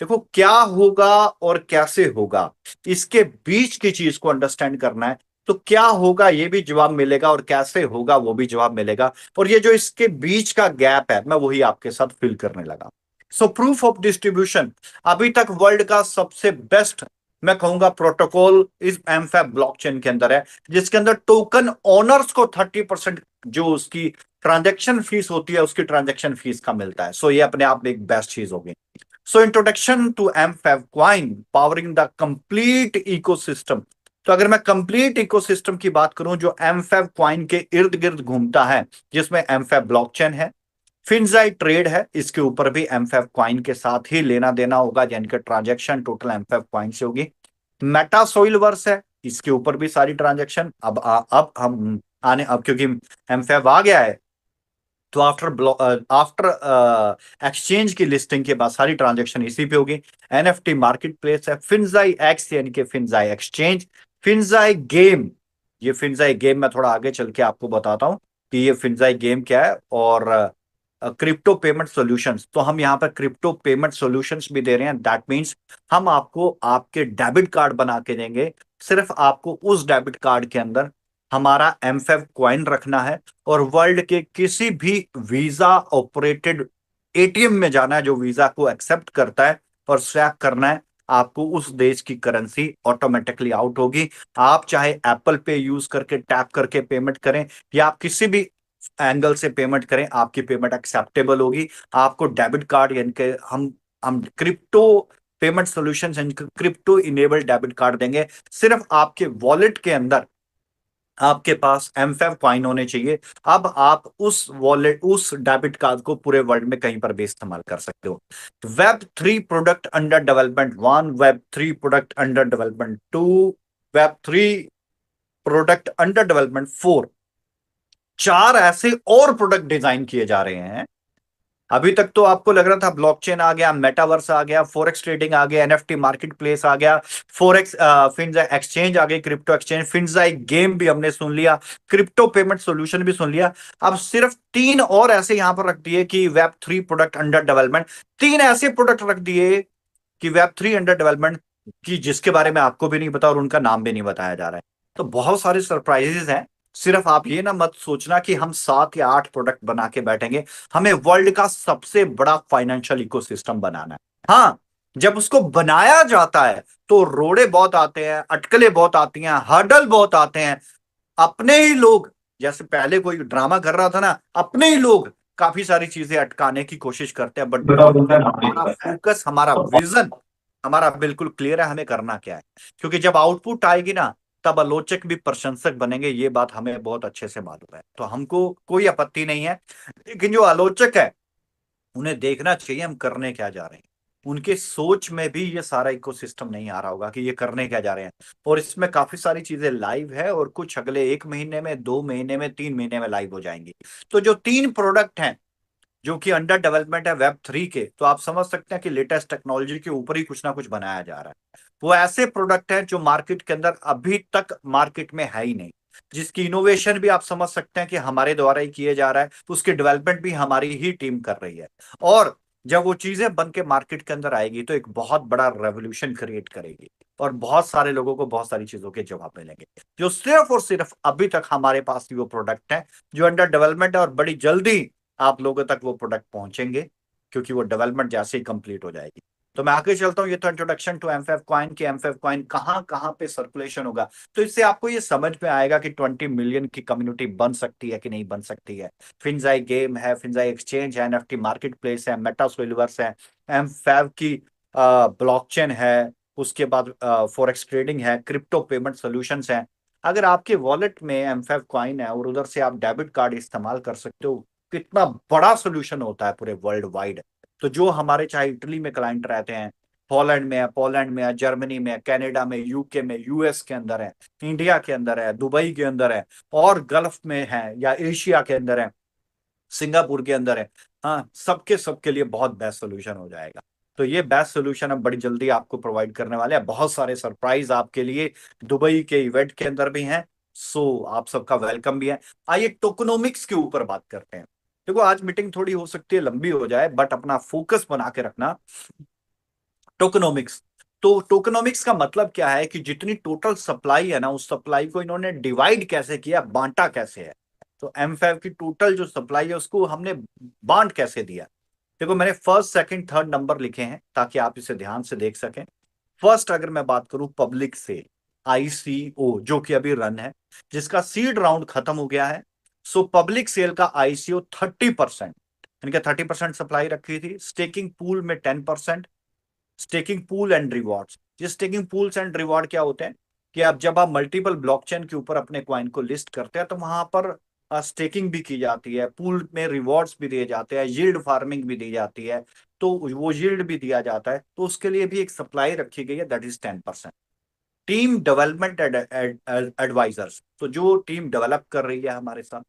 देखो, क्या होगा और कैसे होगा, इसके बीच की चीज को अंडरस्टैंड करना है। तो क्या होगा ये भी जवाब मिलेगा और कैसे होगा वो भी जवाब मिलेगा, और ये जो इसके बीच का गैप है मैं वही आपके साथ फिल करने लगा। सो प्रूफ ऑफ डिस्ट्रीब्यूशन अभी तक वर्ल्ड का सबसे बेस्ट मैं कहूंगा प्रोटोकॉल इस एमफैब ब्लॉकचेन के अंदर है, जिसके अंदर टोकन ओनर्स को 30% जो उसकी ट्रांजैक्शन फीस होती है उसकी ट्रांजैक्शन फीस का मिलता है। सो ये अपने आप में एक बेस्ट चीज होगी। So introduction to MFAB coin powering the complete ecosystem. तो अगर मैं कंप्लीट इकोसिस्टम की बात करूं जो एमफैब क्वाइन के इर्द गिर्द घूमता है, जिसमें एमफैब ब्लॉकचेन है, फिनजाई ट्रेड है, इसके ऊपर भी एमफैब क्वाइन के साथ ही लेना देना होगा, यानी कि ट्रांजैक्शन टोटल एमफैब क्वाइन से होगी। मेटा सोइल वर्स है, इसके ऊपर भी सारी ट्रांजैक्शन अब हम आने, अब क्योंकि एमफैब आ गया है तो आफ्टर एक्सचेंज की लिस्टिंग के बाद सारी ट्रांजैक्शन इसी पे होगी। एनएफटी मार्केट प्लेस है, फिनजाई एक्स यानी कि फिनजाई एक्सचेंज, फिनजाई गेम। ये फिनजाई गेम मैं थोड़ा आगे चल के आपको बताता हूं कि ये फिनजाई गेम क्या है। और क्रिप्टो पेमेंट सॉल्यूशंस, तो हम यहाँ पर क्रिप्टो पेमेंट सॉल्यूशंस भी दे रहे हैं। दैट मींस हम आपको आपके डेबिट कार्ड बना के देंगे, सिर्फ आपको उस डेबिट कार्ड के अंदर हमारा एमफैब क्वाइन रखना है और वर्ल्ड के किसी भी वीजा ऑपरेटेड एटीएम में जाना है जो वीजा को एक्सेप्ट करता है और स्वैप करना है। आपको उस देश की करेंसी ऑटोमेटिकली आउट होगी। आप चाहे एप्पल पे यूज करके टैप करके पेमेंट करें या आप किसी भी एंगल से पेमेंट करें, आपकी पेमेंट एक्सेप्टेबल होगी। आपको डेबिट कार्ड यानी कि हम crypto payment solutions crypto enabled debit card देंगे। सिर्फ आपके वॉलेट के अंदर आपके पास एमफैब क्वाइन होने चाहिए। अब आप उस वॉलेट उस डेबिट कार्ड को पूरे वर्ल्ड में कहीं पर भी इस्तेमाल कर सकते हो। Web3 product under development 1, Web3 product under development 2, Web3 product under development 4, 4 ऐसे और प्रोडक्ट डिजाइन किए जा रहे हैं। अभी तक तो आपको लग रहा था ब्लॉकचेन आ गया, मेटावर्स आ गया, फॉरेक्स ट्रेडिंग आ गया, एनएफटी मार्केट प्लेस आ गया, फॉरेक्स फिनजाई एक्सचेंज आ गई, क्रिप्टो एक्सचेंज, फिनजाई गेम भी हमने सुन लिया, क्रिप्टो पेमेंट सॉल्यूशन भी सुन लिया। अब सिर्फ 3 और ऐसे यहां पर रख दिए कि Web3 प्रोडक्ट अंडर डेवलपमेंट। 3 ऐसे प्रोडक्ट रख दिए कि Web3 अंडर डेवलपमेंट की जिसके बारे में आपको भी नहीं पता और उनका नाम भी नहीं बताया जा रहा है। तो बहुत सारे सरप्राइजेस हैं। सिर्फ आप ये ना मत सोचना कि हम 7 या 8 प्रोडक्ट बना के बैठेंगे। हमें वर्ल्ड का सबसे बड़ा फाइनेंशियल इकोसिस्टम बनाना है। हाँ, जब उसको बनाया जाता है तो रोड़े बहुत आते हैं, अटकलें बहुत आती हैं, हर्डल बहुत आते हैं। अपने ही लोग, जैसे पहले कोई ड्रामा कर रहा था ना, अपने ही लोग काफी सारी चीजें अटकाने की कोशिश करते हैं। बट हमारा फोकस, हमारा विजन हमारा बिल्कुल क्लियर है, हमें करना क्या है। क्योंकि जब आउटपुट आएगी ना तब आलोचक भी प्रशंसक बनेंगे, ये बात हमें बहुत अच्छे से मालूम है। तो हमको कोई आपत्ति नहीं है, लेकिन जो आलोचक है उन्हें देखना चाहिए हम करने क्या जा रहे हैं। उनके सोच में भी ये सारा इकोसिस्टम नहीं आ रहा होगा कि ये करने क्या जा रहे हैं। और इसमें काफी सारी चीजें लाइव है और कुछ अगले 1 महीने में, 2 महीने में, 3 महीने में लाइव हो जाएंगी। तो जो 3 प्रोडक्ट हैं जो कि अंडर डेवलपमेंट है Web3 के, तो आप समझ सकते हैं कि लेटेस्ट टेक्नोलॉजी के ऊपर ही कुछ ना कुछ बनाया जा रहा है। वो ऐसे प्रोडक्ट हैं जो मार्केट के अंदर अभी तक मार्केट में है ही नहीं। जिसकी इनोवेशन भी आप समझ सकते हैं कि हमारे द्वारा ही किए जा रहा है, उसकी डेवलपमेंट भी हमारी ही टीम कर रही है। और जब वो चीजें बन के मार्केट के अंदर आएगी तो एक बहुत बड़ा रेवोल्यूशन क्रिएट करेगी और बहुत सारे लोगों को बहुत सारी चीजों के जवाब मिलेंगे, जो सिर्फ और सिर्फ अभी तक हमारे पास वो प्रोडक्ट है जो अंडर डेवलपमेंट है, और बड़ी जल्दी आप लोगों तक वो प्रोडक्ट पहुंचेंगे क्योंकि वो डेवलपमेंट जैसे ही कंप्लीट हो जाएगी। तो मैं आगे चलता हूँ। ये तो इंट्रोडक्शन टू एमफेव कॉइन की एमफेव कॉइन कहाँ कहाँ पे सर्कुलेशन होगा। तो इससे आपको ये समझ में आएगा कि 20 मिलियन की कम्युनिटी बन सकती है कि नहीं बन सकती है। फिंजाई गेम है, फिंजाई एक्सचेंज है, एनएफटी मार्केट प्लेस है, मेटा सोल्यूवर्स है, एमफेव की ब्लॉकचेन है, उसके बाद फॉरेक्स ट्रेडिंग है, क्रिप्टो पेमेंट सोल्यूशंस है। अगर आपके वॉलेट में एमफेव कॉइन है और उधर से आप डेबिट कार्ड इस्तेमाल कर सकते हो, कितना बड़ा सोल्यूशन होता है पूरे वर्ल्ड वाइड। तो जो हमारे चाहे इटली में क्लाइंट रहते हैं, हॉलैंड में है, पोलैंड में है, जर्मनी में है, कनाडा में, यूके में, यूएस के अंदर है, इंडिया के अंदर है, दुबई के अंदर है, और गल्फ में है या एशिया के अंदर है, सिंगापुर के अंदर है, हाँ, सबके सबके लिए बहुत बेस्ट सोल्यूशन हो जाएगा। तो ये बेस्ट सोल्यूशन हम बड़ी जल्दी आपको प्रोवाइड करने वाले हैं। बहुत सारे सरप्राइज आपके लिए दुबई के इवेंट के अंदर भी हैं। सो आप सबका वेलकम भी है। आइए टोकनोमिक्स के ऊपर बात करते हैं। देखो आज मीटिंग थोड़ी हो सकती है लंबी हो जाए, बट अपना फोकस बना के रखना। टोकनोमिक्स। तो टोकनोमिक्स का मतलब क्या है कि जितनी टोटल सप्लाई है ना, उस सप्लाई को इन्होंने डिवाइड कैसे किया, बांटा कैसे है। तो एम5 की टोटल जो सप्लाई है उसको हमने बांट कैसे दिया। देखो मैंने फर्स्ट सेकंड थर्ड नंबर लिखे हैं ताकि आप इसे ध्यान से देख सकें। फर्स्ट अगर मैं बात करूं पब्लिक सेल, आईसीओ, जो कि अभी रन है, जिसका सीड राउंड खत्म हो गया है। सो पब्लिक सेल का आईसीओ 30%, इनके 30% सप्लाई रखी थी। स्टेकिंग पूल में 10%। स्टेकिंग पूल एंड रिवॉर्ड्स, ये स्टेकिंग पूल्स एंड रिवॉर्ड क्या होते हैं कि अब जब आप मल्टीपल ब्लॉकचेन के ऊपर अपने क्वाइन को लिस्ट करते हैं तो वहां पर स्टेकिंग भी की जाती है, पूल में रिवॉर्ड्स भी दिए जाते हैं, यील्ड फार्मिंग भी दी जाती है, तो वो यील्ड भी दिया जाता है, तो उसके लिए भी एक सप्लाई रखी गई है, that is 10%। Team development advisors, तो जो टीम डेवलप कर रही है हमारे साथ,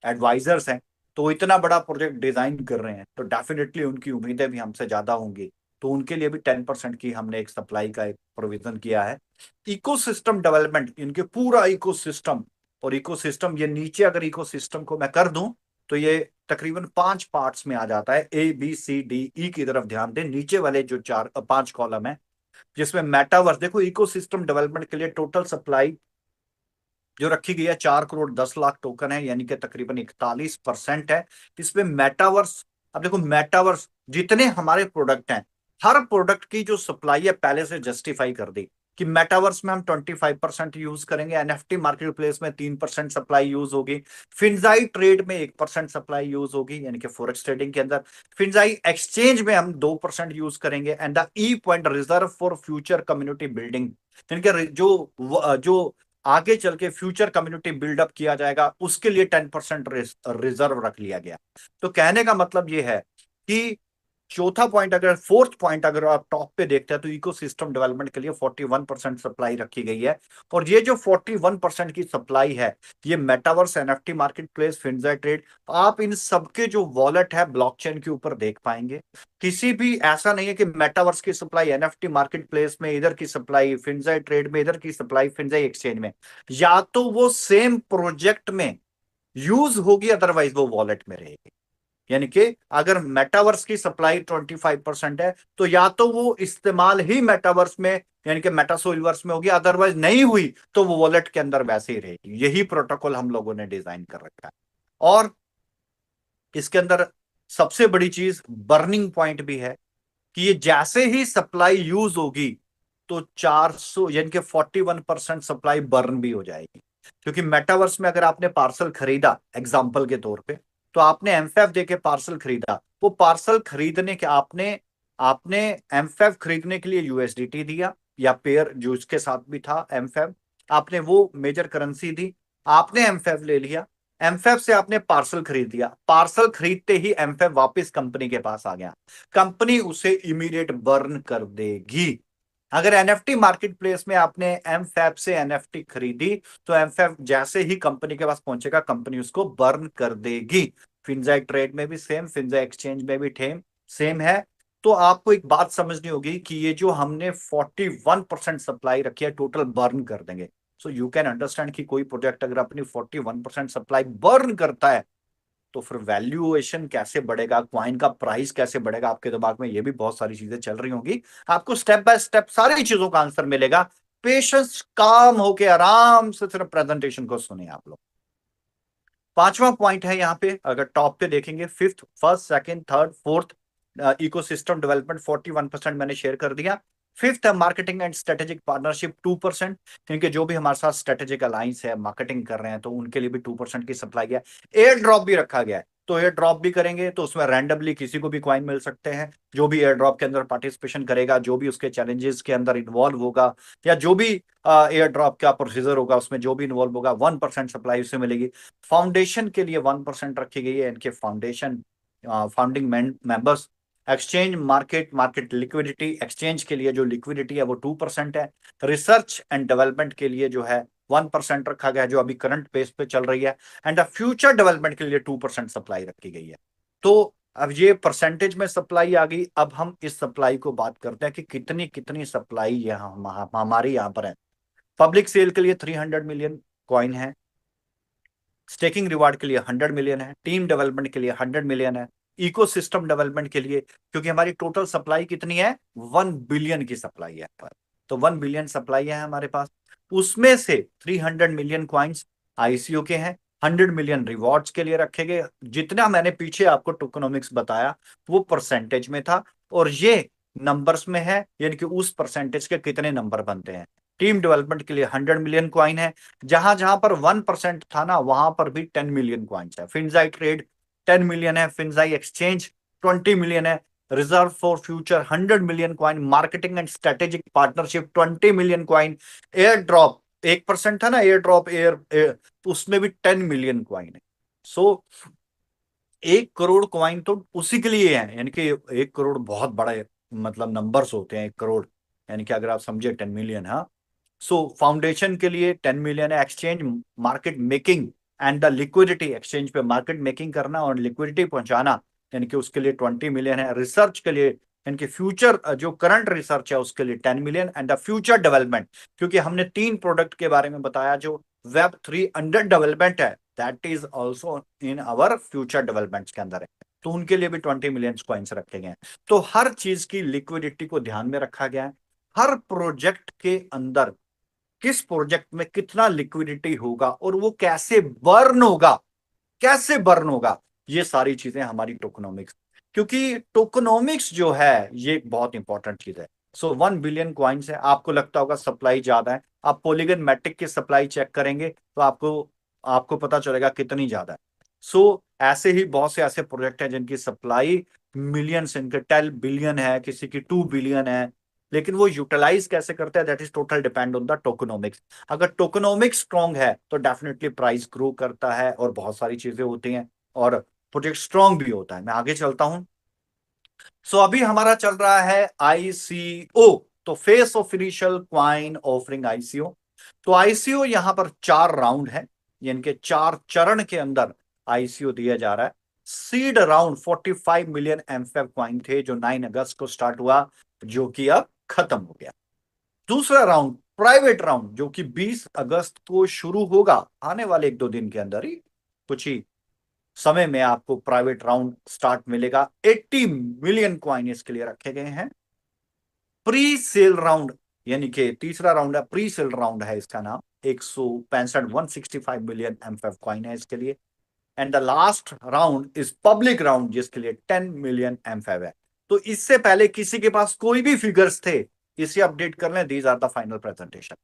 एडवाइजर्स हैं, तो इतना बड़ा प्रोजेक्ट डिजाइन कर रहे हैं तो डेफिनेटली उनकी उम्मीदें भी हमसे ज्यादा होंगी। तो उनके लिए भी 10% की हमने एक सप्लाई का एक प्रोविजन किया है। इकोसिस्टम डेवलपमेंट, इनके पूरा इकोसिस्टम, और इकोसिस्टम ये नीचे अगर इकोसिस्टम को मैं कर दूं तो ये तकरीबन 5 पार्ट्स में आ जाता है। ABCDE की तरफ ध्यान दें, नीचे वाले जो 4 5 कॉलम है, जिसमें मेटावर्स। देखो इकोसिस्टम डेवलपमेंट के लिए टोटल सप्लाई जो रखी गई है 4 करोड़ 10 लाख टोकन है, यानी कि तकरीबन 41% है। इसमें मेटावर्स, अब देखो मेटावर्स जितने हमारे प्रोडक्ट हैं, हर प्रोडक्ट की जो सप्लाई है पहले से जस्टिफाई कर दी कि मेटावर्स में हम 25% यूज करेंगे, एनएफटी मार्केट प्लेस में 3% सप्लाई यूज होगी, फिंजाई ट्रेड में 1% सप्लाई यूज होगी यानी कि फॉरेक्स ट्रेडिंग के अंदर, फिंजाई एक्सचेंज में हम 2% यूज करेंगे, and the E point reserve for future community building, यानी कि जो आगे चल के फ्यूचर कम्युनिटी बिल्डअप किया जाएगा उसके लिए 10% रिजर्व रख लिया गया। तो कहने का मतलब ये है कि चौथा पॉइंट, अगर फोर्थ पॉइंट अगर आप टॉप पे देखते हैं तो इकोसिस्टम डेवलपमेंट के लिए 41% सप्लाई रखी गई है। और ये जो 41% की सप्लाई है, ये metaverse, NFT market place, Finza trade, आप इन सबके जो वॉलेट है ब्लॉकचेन के ऊपर देख पाएंगे। किसी भी ऐसा नहीं है कि मेटावर्स की सप्लाई एनएफटी मार्केट प्लेस में इधर की सप्लाई, फिंजा ट्रेड में इधर की सप्लाई, फिंजा एक्सचेंज में, या तो वो सेम प्रोजेक्ट में यूज होगी अदरवाइज वो वॉलेट में रहेगी। यानी कि अगर मेटावर्स की सप्लाई 25% है तो या तो वो इस्तेमाल ही मेटावर्स में यानी कि मेटासोल्यूवर्स में होगी, अदरवाइज नहीं हुई तो वो वॉलेट के अंदर वैसे ही रहेगी। यही प्रोटोकॉल हम लोगों ने डिजाइन कर रखा है। और इसके अंदर सबसे बड़ी चीज बर्निंग पॉइंट भी है कि ये जैसे ही सप्लाई यूज होगी तो 400 यानी कि 41% सप्लाई बर्न भी हो जाएगी। क्योंकि मेटावर्स में अगर आपने पार्सल खरीदा एग्जांपल के तौर पे, तो आपने एमफैफ देके पार्सल खरीदा, वो पार्सल खरीदने के आपने आपने एमफैफ खरीदने के लिए यूएसडीटी दिया या पेयर जो उसके साथ भी था एमफैफ, आपने वो मेजर करेंसी दी, आपने एमफैफ ले लिया, एमफैफ से आपने पार्सल खरीद दिया, पार्सल खरीदते ही एमफैफ वापस कंपनी के पास आ गया, कंपनी उसे इमीडिएट बर्न कर देगी। अगर एनएफटी मार्केट प्लेस में आपने एमफैप से एनएफटी खरीदी तो एमफैप जैसे ही कंपनी के पास पहुंचेगा कंपनी उसको बर्न कर देगी। फिंजा ट्रेड में भी सेम, फिंजा एक्सचेंज में भी सेम है। तो आपको एक बात समझनी होगी कि ये जो हमने 41% सप्लाई रखी है टोटल बर्न कर देंगे। सो यू कैन अंडरस्टैंड कि कोई प्रोजेक्ट अगर अपनी 41% सप्लाई बर्न करता है तो फिर वैल्यूएशन कैसे बढ़ेगा, क्वाइन का प्राइस कैसे बढ़ेगा, आपके दिमाग में ये भी बहुत सारी चीजें चल रही होंगी। आपको स्टेप बाय स्टेप सारी चीजों का आंसर मिलेगा। पेशेंस, काम होके आराम से सिर्फ प्रेजेंटेशन को सुनिए आप लोग। पांचवा पॉइंट है यहाँ पे, अगर टॉप पे देखेंगे, fifth, first, second, third, fourth, ecosystem development 41% मैंने शेयर कर दिया। फिफ्थ है मार्केटिंग एंड स्ट्रेटेजिक पार्टनरशिप 2%, क्योंकि जो भी हमारे साथ स्ट्रेटेजिक अलायंस है, मार्केटिंग कर रहे हैं, तो उनके लिए भी 2% की सप्लाई है। एयर ड्रॉप भी रखा गया है, तो एयर ड्रॉप भी करेंगे तो उसमें रैंडमली किसी को भी क्वाइन मिल सकते हैं। जो भी एयर ड्रॉप के अंदर पार्टिसिपेशन करेगा, जो भी उसके चैलेंजेस के अंदर इन्वॉल्व होगा, या जो भी एयर ड्रॉप का प्रोसीजर होगा उसमें जो भी इन्वॉल्व होगा, 1% सप्लाई उससे मिलेगी। फाउंडेशन के लिए 1% रखी गई है। इनके foundation founding members, exchange market, market liquidity, exchange के लिए जो लिक्विडिटी है वो 2% है। रिसर्च एंड डेवलपमेंट के लिए जो है 1% रखा गया है, जो अभी करंट बेस पे चल रही है। एंड फ्यूचर डेवलपमेंट के लिए 2% सप्लाई रखी गई है। तो अब ये परसेंटेज में सप्लाई आ गई। अब हम इस सप्लाई को बात करते हैं कि कितनी कितनी सप्लाई यहाँ हमारी यहाँ पर है। पब्लिक सेल के लिए 300 मिलियन कॉइन है। स्टेकिंग रिवार्ड के लिए 100 मिलियन है। टीम डेवलपमेंट के लिए 100 मिलियन है। इकोसिस्टम डेवलपमेंट के लिए, क्योंकि हमारी टोटल सप्लाई कितनी है, 1 बिलियन की सप्लाई है पर, तो 1 बिलियन सप्लाई है हमारे पास। उसमें से 300 मिलियन क्वाइंस आईसीओ के हैं, 100 मिलियन रिवॉर्ड्स के लिए रखे गए। जितना मैंने पीछे आपको टोकनोमिक्स बताया वो परसेंटेज में था, और ये नंबर्स में है, यानी कि उस परसेंटेज के कितने नंबर बनते हैं। टीम डेवलपमेंट के लिए 100 मिलियन क्वाइन है। जहां जहां पर 1% था ना, वहां पर भी 10 मिलियन क्वाइंस है। फिनजाई ट्रेड 10 मिलियन है। फिनजाई एक्सचेंज 20 मिलियन है। Reserve for future 100 million coin. Marketing and strategic partnership 20 million coin. Air drop 1% था ना, एयर ड्रॉप एयर, उसमें भी 10 मिलियन क्वाइन है। सो 1 करोड़ क्वाइन तो उसी के लिए है, यानी कि 1 करोड़ बहुत बड़ा मतलब नंबर्स होते हैं 1 करोड़, यानी कि अगर आप समझे 10 मिलियन। हाँ, सो फाउंडेशन के लिए 10 मिलियन है। Exchange market making and the liquidity, exchange पे मार्केट मेकिंग करना और लिक्विडिटी पहुंचाना, यानी कि उसके लिए 20 मिलियन है। रिसर्च के लिए, यानी कि फ्यूचर जो करंट रिसर्च है उसके लिए 10 million. And the future development, क्योंकि हमने 3 प्रोडक्ट के बारे में बताया जो Web3 अंडर डेवलपमेंट है, that is also in our future development के अंदर है, तो उनके लिए भी 20 मिलियन कॉइन्स रखे गए हैं। तो हर चीज की लिक्विडिटी को ध्यान में रखा गया है। हर प्रोजेक्ट के अंदर किस प्रोजेक्ट में कितना लिक्विडिटी होगा और वो कैसे बर्न होगा, कैसे बर्न होगा, ये सारी चीजें हमारी टोकनोमिक्स, क्योंकि टोकनोमिक्स जो है ये एक बहुत इंपॉर्टेंट चीज है। सो 1 बिलियन क्वाइंस है। आपको लगता होगा सप्लाई ज्यादा है, आप पॉलीगन मैट्रिक की सप्लाई चेक करेंगे तो आपको आपको पता चलेगा कितनी ज्यादा है। सो ऐसे ही बहुत से ऐसे प्रोजेक्ट हैं जिनकी सप्लाई मिलियंस, इनके 10 बिलियन है, किसी की 2 बिलियन है, लेकिन वो यूटिलाइज कैसे करते हैं that is total depend on the tokenomics. अगर टोकनोमिक्स स्ट्रांग है तो डेफिनेटली प्राइस ग्रो करता है और बहुत सारी चीजें होती हैं और प्रोजेक्ट स्ट्रांग भी होता है। मैं आगे चलता हूं। सो अभी हमारा चल रहा है आईसीओ, तो face of initial coin offering ICO. तो आईसीओ यहां पर 4 राउंड है, यानी कि 4 चरण के अंदर आईसीओ दिया जा रहा है। सीड राउंड 45 मिलियन एमफेब क्वाइन थे जो 9 अगस्त को स्टार्ट हुआ, जो कि अब खत्म हो गया। दूसरा राउंड प्राइवेट राउंड जो कि 20 अगस्त को शुरू होगा, आने वाले 1-2 दिन के अंदर ही, कुछ ही समय में आपको प्राइवेट राउंड स्टार्ट मिलेगा। 80 मिलियन क्वाइन इसके लिए रखे गए हैं। प्री सेल राउंड, यानी कि तीसरा राउंड है, प्री सेल राउंड है इसका नाम, 165 मिलियन कॉइन है इसके लिए। And the last round is public round जिसके लिए 10 मिलियन है। तो इससे पहले किसी के पास कोई भी फिगर्स थे, इसे अपडेट कर लें, these are the final presentation.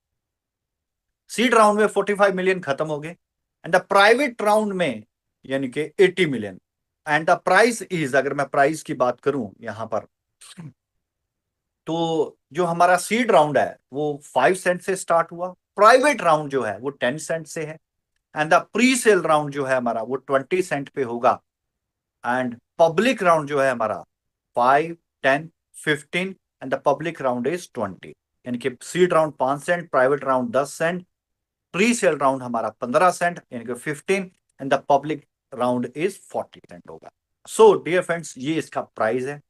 Seed round में 45 मिलियन खत्म हो गए, एंड द प्राइवेट राउंड में यानी कि 80 million. And the price is, अगर मैं प्राइस की बात करूं यहां पर, तो जो हमारा सीड राउंड है वो 5 सेंट से स्टार्ट हुआ। प्राइवेट राउंड जो है वो 10 सेंट से है। And the pre sale round जो है हमारा वो 20 सेंट पे होगा। एंड पब्लिक राउंड जो है हमारा 5, 10, 15, and the public round is 20। यानी कि seed round 5 cent, private round 10 cent, pre sale round हमारा 15 सेंट यानी कि 15, and the public round is 40 cent होगा। सो डियर फ्रेंड्स, ये इसका प्राइस है।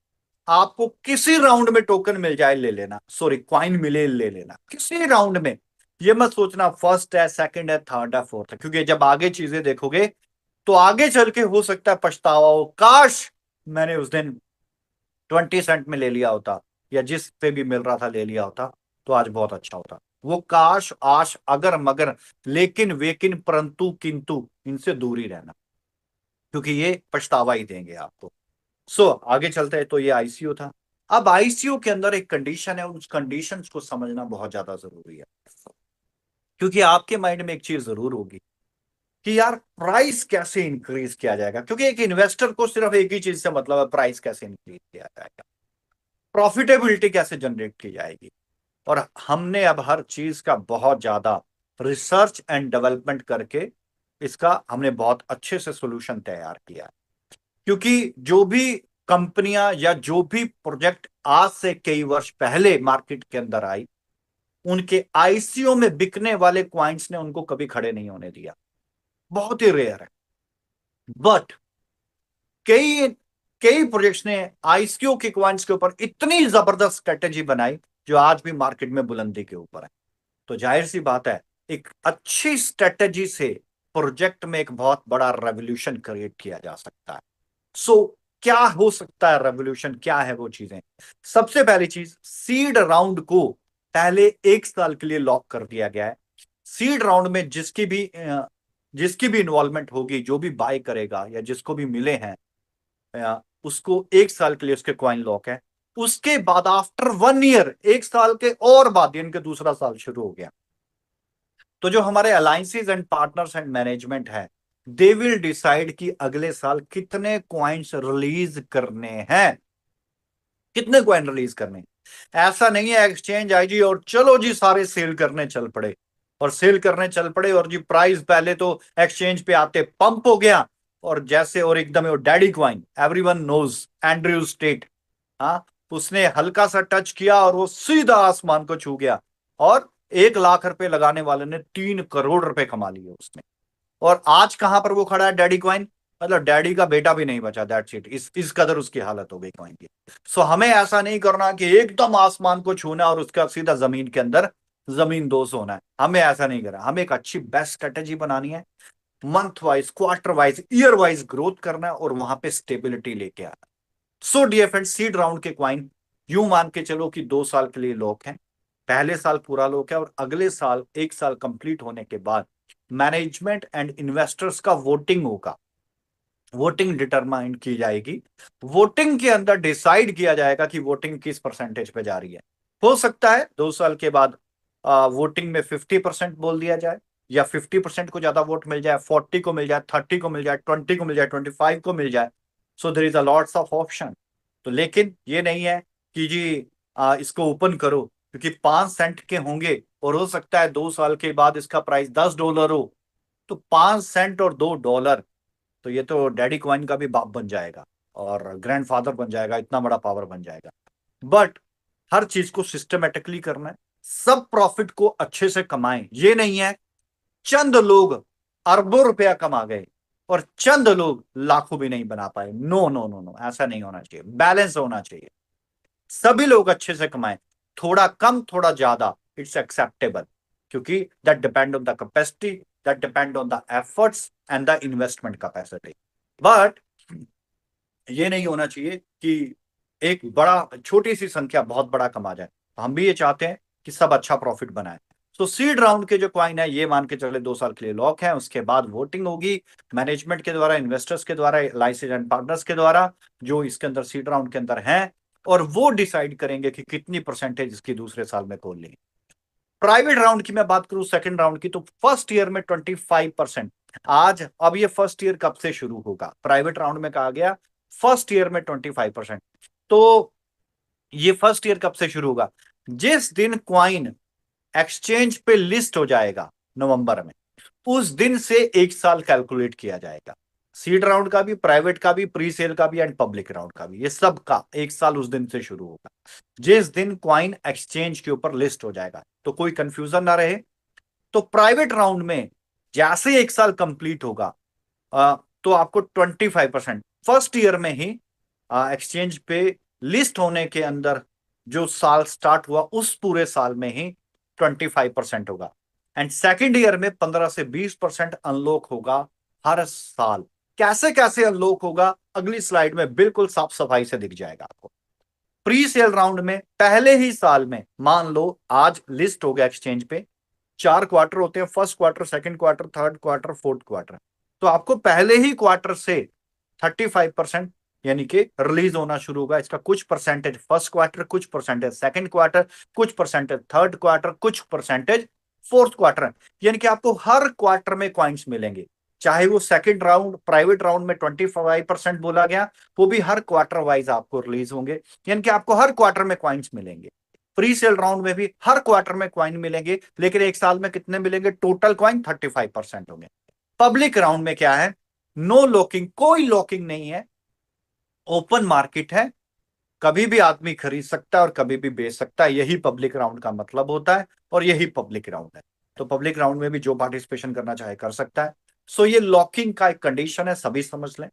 आपको किसी राउंड में टोकन मिल जाए ले लेना, सॉरी क्वाइन मिले ले लेना किसी राउंड में, ये मत सोचना फर्स्ट है, सेकंड है, थर्ड है, फोर्थ है, क्योंकि जब आगे चीजें देखोगे तो आगे चल के हो सकता है पछतावा हो, काश मैंने उस दिन 20 सेंट में ले लिया होता, या जिस पे भी मिल रहा था ले लिया होता, तो आज बहुत अच्छा होता। वो काश आश अगर मगर लेकिन वेकिन परंतु किंतु इनसे दूर ही रहना, क्योंकि ये पछतावा ही देंगे आपको। आगे चलते हैं। तो ये आईसीयू था। अब आईसीयू के अंदर एक कंडीशन है, उस कंडीशंस को समझना बहुत ज्यादा जरूरी है, क्योंकि आपके माइंड में एक चीज जरूर होगी कि यार प्राइस कैसे इंक्रीज किया जाएगा, क्योंकि एक इन्वेस्टर को सिर्फ एक ही चीज से मतलब है, प्राइस कैसे इंक्रीज किया जाएगा, प्रॉफिटेबिलिटी कैसे जनरेट की जाएगी। और हमने अब हर चीज का बहुत ज्यादा रिसर्च एंड डेवलपमेंट करके इसका हमने बहुत अच्छे से सोल्यूशन तैयार किया, क्योंकि जो भी कंपनियां या जो भी प्रोजेक्ट आज से कई वर्ष पहले मार्केट के अंदर आई, उनके आईसीओ में बिकने वाले क्वाइंट्स ने उनको कभी खड़े नहीं होने दिया, बहुत ही रेयर है। बट कई कई प्रोजेक्ट्स ने आईसीओ के क्वाइंट्स के ऊपर इतनी जबरदस्त स्ट्रेटेजी बनाई जो आज भी मार्केट में बुलंदी के ऊपर है। तो जाहिर सी बात है, एक अच्छी स्ट्रेटेजी से प्रोजेक्ट में एक बहुत बड़ा रेवोल्यूशन क्रिएट किया जा सकता है। क्या हो सकता है रेवोल्यूशन, क्या है वो चीजें? सबसे पहली चीज, सीड राउंड को पहले 1 साल के लिए लॉक कर दिया गया है। सीड राउंड में जिसकी भी इन्वॉल्वमेंट होगी, जो भी बाय करेगा या जिसको भी मिले हैं, उसको 1 साल के लिए उसके कॉइन लॉक है। उसके बाद आफ्टर 1 ईयर, 1 साल के और बाद यानी कि दूसरा साल शुरू हो गया, तो जो हमारे alliances and partners and management है, दे विल डिसाइड कि अगले साल कितने क्वाइंट्स रिलीज करने हैं, कितने क्वाइन रिलीज करने हैं। ऐसा नहीं है एक्सचेंज आई जी और चलो जी सारे सेल करने चल पड़े, और सेल करने चल पड़े और जी प्राइस पहले तो एक्सचेंज पे आते पंप हो गया, और जैसे और एकदम वो daddy coin everyone knows Andrew Tate, हाँ, उसने हल्का सा टच किया और वो सीधा आसमान को छू गया, और 1 लाख रुपए लगाने वाले ने 3 करोड़ रुपए कमा लिए उसने। और आज कहां पर वो खड़ा है डैडी क्वाइन, मतलब डैडी का बेटा भी नहीं बचा, दैट्स इट, इस कदर उसकी हालत हो गई क्वाइन की। हमें ऐसा नहीं करना कि एकदम आसमान को छूना और उसका सीधा जमीन के अंदर जमीन दोष होना है, हमें ऐसा नहीं करना। हमें एक अच्छी बेस्ट स्ट्रेटेजी बनानी है, month wise, quarter wise, year wise growth करना है और वहां पे स्टेबिलिटी लेके आना। डियर फ्रेंड, सीड राउंड के क्वाइन यूं मान के चलो कि 2 साल के लिए लॉक है। पहले साल पूरा लॉक है और अगले साल 1 साल कंप्लीट होने के बाद मैनेजमेंट एंड इन्वेस्टर्स का वोटिंग होगा, वोटिंग डिटरमाइन की जाएगी। वोटिंग के अंदर डिसाइड किया जाएगा कि वोटिंग किस परसेंटेज पे जा रही है। हो सकता है 2 साल के बाद वोटिंग में 50% बोल दिया जाए, या 50% को ज्यादा वोट मिल जाए, 40 को मिल जाए, 30 को मिल जाए, 20 को मिल जाए, 25 को मिल जाए। There is a lots of option. तो लेकिन ये नहीं है कि जी इसको ओपन करो, क्योंकि 5 सेंट के होंगे और हो सकता है 2 साल के बाद इसका प्राइस $10 हो। तो 5 सेंट और $2, तो ये तो डैडी क्वाइन का भी बाप बन जाएगा और ग्रैंडफादर बन जाएगा, इतना बड़ा पावर बन जाएगा। बट हर चीज को सिस्टमेटिकली करना है, सब प्रॉफिट को अच्छे से कमाएं। ये नहीं है चंद लोग अरबों रुपया कमा गए और चंद लोग लाखों भी नहीं बना पाए। नो नो नो नो, ऐसा नहीं होना चाहिए, बैलेंस होना चाहिए। सभी लोग अच्छे से कमाएं, थोड़ा कम थोड़ा ज्यादा, इट्स एक्सेप्टेबल, क्योंकि that depend on the capacity, that depend on the efforts and the investment capacity. But ये नहीं होना चाहिए कि एक बड़ा छोटी सी संख्या बहुत बड़ा कमा जाए। हम भी ये चाहते हैं कि सब अच्छा प्रॉफिट बनाए। सीड राउंड के जो क्वाइन है, ये मान के चले 2 साल के लिए लॉक है। उसके बाद वोटिंग होगी मैनेजमेंट के द्वारा, इन्वेस्टर्स के द्वारा, लाइसेंस एंड पार्टनर्स के द्वारा, जो इसके अंदर सीड राउंड के अंदर हैं, और वो डिसाइड करेंगे कि कितनी परसेंटेज इसकी दूसरे साल में खोल ली। प्राइवेट राउंड की मैं बात करूं, सेकंड राउंड की, तो फर्स्ट ईयर में 25%। आज अब ये फर्स्ट ईयर कब से शुरू होगा? प्राइवेट राउंड में कहा गया फर्स्ट ईयर में 25%। तो ये फर्स्ट ईयर कब से शुरू होगा? जिस दिन क्वाइन एक्सचेंज पे लिस्ट हो जाएगा नवंबर में, उस दिन से 1 साल कैलकुलेट किया जाएगा। सीड राउंड का भी, प्राइवेट का भी, प्री सेल का भी एंड पब्लिक राउंड का भी, ये सब का 1 साल उस दिन से शुरू होगा जिस दिन क्वाइन एक्सचेंज के ऊपर लिस्ट हो जाएगा। तो कोई कंफ्यूजन ना रहे। तो प्राइवेट राउंड में जैसे 1 साल कंप्लीट होगा, तो आपको 25% फर्स्ट ईयर में ही एक्सचेंज पे लिस्ट होने के अंदर जो साल स्टार्ट हुआ उस पूरे साल में ही 25% होगा। एंड सेकेंड ईयर में 15 से 20% अनलॉक होगा हर साल। कैसे कैसे अनलॉक होगा अगली स्लाइड में बिल्कुल साफ सफाई से दिख जाएगा आपको। प्री सेल राउंड में पहले ही साल में, मान लो आज लिस्ट हो गया एक्सचेंज पे, 4 क्वार्टर होते हैं, first quarter, second quarter, third quarter, fourth quarter. तो आपको पहले ही क्वार्टर से 35% यानी कि रिलीज होना शुरू होगा। इसका कुछ परसेंटेज फर्स्ट क्वार्टर, कुछ परसेंटेज सेकंड क्वार्टर, कुछ परसेंटेज थर्ड क्वार्टर, कुछ परसेंटेज फोर्थ क्वार्टर। यानी कि आपको हर क्वार्टर में कॉइन्स मिलेंगे। चाहे वो सेकंड राउंड प्राइवेट राउंड में 25% बोला गया, वो भी हर क्वार्टर वाइज आपको रिलीज होंगे। यानी कि आपको हर क्वार्टर में कॉइन्स मिलेंगे। प्री सेल राउंड में भी हर क्वार्टर में कॉइन मिलेंगे, लेकिन एक साल में कितने मिलेंगे? टोटल कॉइन 35% होंगे। पब्लिक राउंड में क्या है? नो लॉकिंग, कोई लॉकिंग नहीं है, ओपन मार्केट है, कभी भी आदमी खरीद सकता है और कभी भी बेच सकता है। यही पब्लिक राउंड का मतलब होता है और यही पब्लिक राउंड है। तो पब्लिक राउंड में भी जो पार्टिसिपेशन करना चाहे कर सकता है। सो ये लॉकिंग का एक कंडीशन है, सभी समझ लें।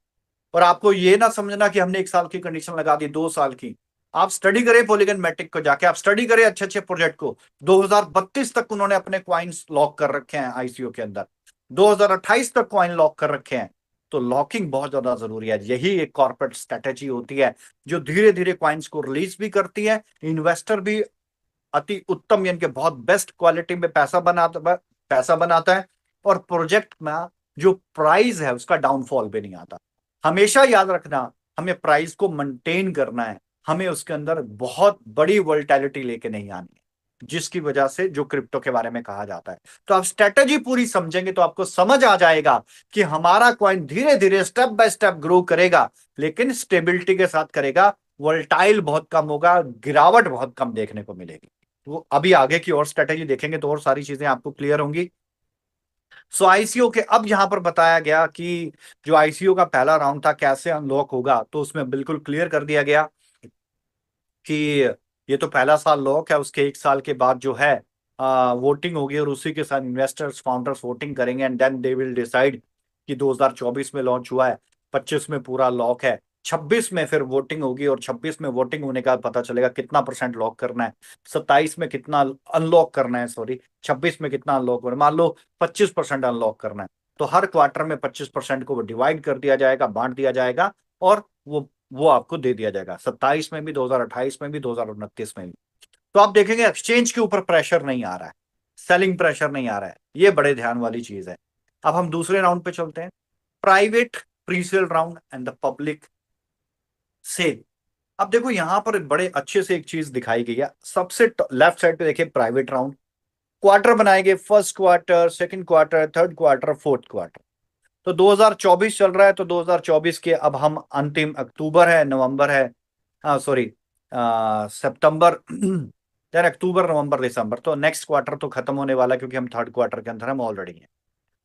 और आपको ये ना समझना कि हमने 1 साल की कंडीशन लगा दी, 2 साल की। आप स्टडी करें पॉलीगन मैट्रिक को जाके, आप स्टडी करें अच्छे अच्छे प्रोजेक्ट को। 2032 तक उन्होंने अपने क्वाइंस लॉक कर रखे हैं आईसीओ के अंदर, 2028 तक क्वाइन लॉक कर रखे हैं। तो लॉकिंग बहुत ज्यादा जरूरी है। यही एक कॉर्पोरेट स्ट्रेटेजी होती है जो धीरे धीरे क्वाइंस को रिलीज भी करती है। इन्वेस्टर भी अति उत्तम यानी कि बहुत बेस्ट क्वालिटी में पैसा बनाता है। और प्रोजेक्ट में जो प्राइस है उसका डाउनफॉल भी नहीं आता। हमेशा याद रखना, हमें प्राइस को मेंटेन करना है, हमें उसके अंदर बहुत बड़ी वोलेटिलिटी लेके नहीं आनी है, जिसकी वजह से जो क्रिप्टो के बारे में कहा जाता है। तो आप स्ट्रेटेजी पूरी समझेंगे तो आपको समझ आ जाएगा कि हमारा कॉइन धीरे धीरे स्टेप बाय स्टेप ग्रो करेगा, लेकिन स्टेबिलिटी के साथ करेगा। वोलेटाइल बहुत कम होगा, गिरावट बहुत कम देखने को मिलेगी। वो अभी आगे की और स्ट्रेटेजी देखेंगे तो और सारी चीजें आपको क्लियर होंगी। सो आईसीओ के अब यहां पर बताया गया कि जो आईसीओ का पहला राउंड था कैसे अनलॉक होगा, तो उसमें बिल्कुल क्लियर कर दिया गया कि ये तो पहला साल लॉक है, उसके 1 साल के बाद जो है वोटिंग होगी और उसी के साथ इन्वेस्टर्स फाउंडर्स वोटिंग करेंगे and then they will decide कि 2024 में लॉन्च हुआ है, 25 में पूरा लॉक है, 26 में फिर वोटिंग होगी और 26 में वोटिंग होने का पता चलेगा कितना परसेंट लॉक करना है, 27 में कितना अनलॉक करना है, सॉरी 26 में कितना अनलॉक करना है। मान लो 25% अनलॉक करना है, तो हर क्वार्टर में 25% को डिवाइड कर दिया जाएगा, बांट दिया जाएगा और वो आपको दे दिया जाएगा, 27 में भी, 2028 में भी, 2029 में भी। तो आप देखेंगे एक्सचेंज के ऊपर प्रेशर नहीं आ रहा है, सेलिंग प्रेशर नहीं आ रहा है। ये बड़े ध्यान वाली चीज है। अब हम दूसरे राउंड पे चलते हैं, private presale round and the public cell. अब देखो यहां पर बड़े अच्छे से एक चीज दिखाई गई है। सबसे लेफ्ट साइड पे देखिए प्राइवेट राउंड, क्वार्टर बनाएंगे, first quarter, second quarter, third quarter, fourth quarter. तो 2024 चल रहा है, तो 2024 के अब हम अंतिम अक्टूबर है, नवंबर है, सॉरी सितंबर देन अक्टूबर, नवंबर, दिसंबर, तो नेक्स्ट क्वार्टर तो खत्म होने वाला है क्योंकि हम थर्ड क्वार्टर के अंदर हम ऑलरेडी हैं।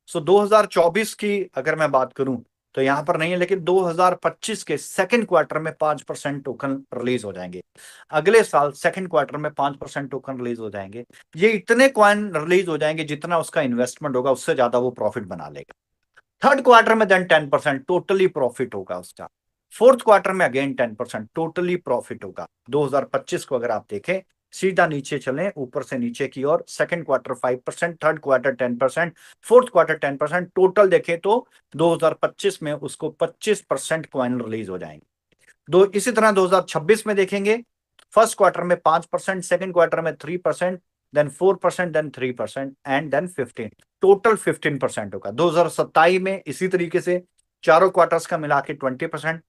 सो 2024 की अगर मैं बात करूं तो यहां पर नहीं है, लेकिन 2025 के सेकंड क्वार्टर में 5% टोकन रिलीज हो जाएंगे। अगले साल सेकंड क्वार्टर में 5% टोकन रिलीज हो जाएंगे। ये इतने कॉइन रिलीज हो जाएंगे जितना उसका इन्वेस्टमेंट होगा उससे ज्यादा वो प्रॉफिट बना लेगा। थर्ड क्वार्टर में देन 10% टोटली प्रॉफिट होगा उसका। फोर्थ क्वार्टर में अगेन 10% टोटली प्रॉफिट होगा। 2025 को अगर आप देखें, सीधा नीचे चलें ऊपर से नीचे की ओर, second quarter 5%, third quarter 10%, fourth quarter 10%, total देखें तो 2025 में उसको 25% कॉइन रिलीज हो जाएंगे। इसी तरह 2026 में देखेंगे, फर्स्ट क्वार्टर में 5%, सेकंड क्वार्टर में 3%, then 4%, then 3% and then 15, total 15% होगा। 2027 में इसी तरीके से चारों क्वार्टर्स का मिला के 20%,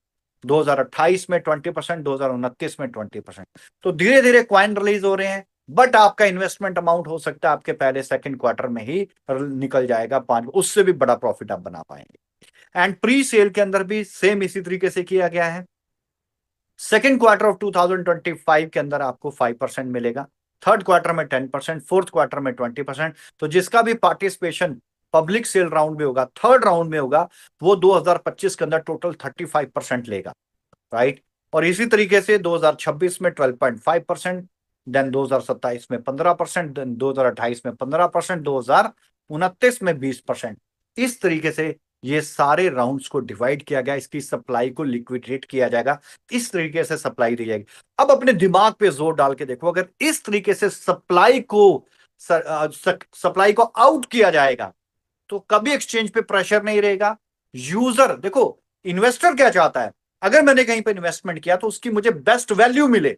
2028 में 20%, 2029 में 20%। तो धीरे धीरे क्वाइन रिलीज हो रहे हैं, बट आपका इन्वेस्टमेंट अमाउंट हो सकता है आपके पहले सेकंड क्वार्टर में ही निकल जाएगा 5, उससे भी बड़ा प्रॉफिट आप बना पाएंगे। एंड प्री सेल के अंदर भी सेम इसी तरीके से किया गया है। सेकेंड क्वार्टर ऑफ 2025 के अंदर आपको 5% मिलेगा, थर्ड क्वार्टर में 10%, फोर्थ क्वार्टर में 20%। तो जिसका भी पार्टिसिपेशन पब्लिक सेल राउंड में होगा, थर्ड राउंड में होगा, वो 2025 के अंदर टोटल 35% लेगा, राइट। और इसी तरीके से 2026 में 12.5%, देन 2027 में 15%, देन 2028 में 15%, 2029 में 20%। इस तरीके से ये सारे राउंड्स को डिवाइड किया गया, इसकी सप्लाई को लिक्विडेट किया जाएगा, इस तरीके से सप्लाई दी जाएगी। अब अपने दिमाग पे जोर डाल के देखो, अगर इस तरीके से सप्लाई को सप्लाई को आउट किया जाएगा तो कभी एक्सचेंज पे प्रेशर नहीं रहेगा। यूजर देखो, इन्वेस्टर क्या चाहता है, अगर मैंने कहीं पे इन्वेस्टमेंट किया तो उसकी मुझे बेस्ट वैल्यू मिले,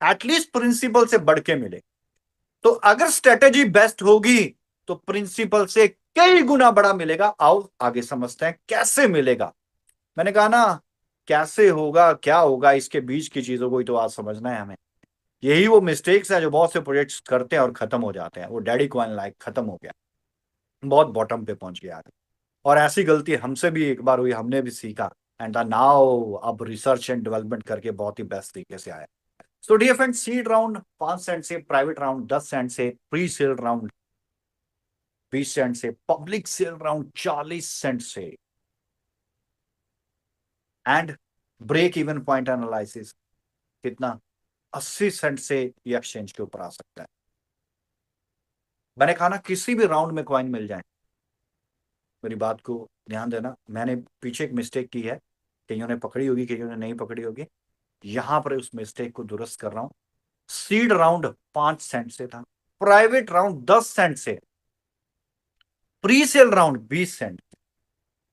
एटलीस्ट प्रिंसिपल से बढ़ के मिले। तो अगर स्ट्रेटेजी बेस्ट होगी तो प्रिंसिपल से कई गुना बड़ा मिलेगा। आओ आगे समझते हैं कैसे मिलेगा। मैंने कहा ना, कैसे होगा क्या होगा इसके बीच की चीजों को ही तो आज समझना है हमें। यही वो मिस्टेक्स है जो बहुत से प्रोजेक्ट्स करते हैं और खत्म हो जाते हैं। वो डैडी कॉइन लाइक खत्म हो गया, बहुत बॉटम पे पहुंच गया आगे। और ऐसी गलती हमसे भी एक बार हुई, हमने भी सीखा। एंड नाउ अब रिसर्च एंड डेवलपमेंट करके बहुत ही बेस्ट तरीके से आया। So dear friend, seed round 5 cent से, प्राइवेट राउंड 10 सेंट से, प्री सेल राउंड 20 सेंट से, पब्लिक सेल राउंड 40 सेंट से, and break even point analysis कितना, 80 सेंट से ये एक्सचेंज के ऊपर आ सकता है। मैंने कहा ना, किसी भी राउंड में कॉइन मिल जाए, मेरी बात को ध्यान देना। मैंने पीछे एक मिस्टेक की है, कईयों ने पकड़ी होगी कईयों ने नहीं पकड़ी होगी, यहां पर उस मिस्टेक को दुरुस्त कर रहा हूं। सीड राउंड 5 सेंट से था, प्राइवेट राउंड 10 सेंट से, pre sale round 20 cent,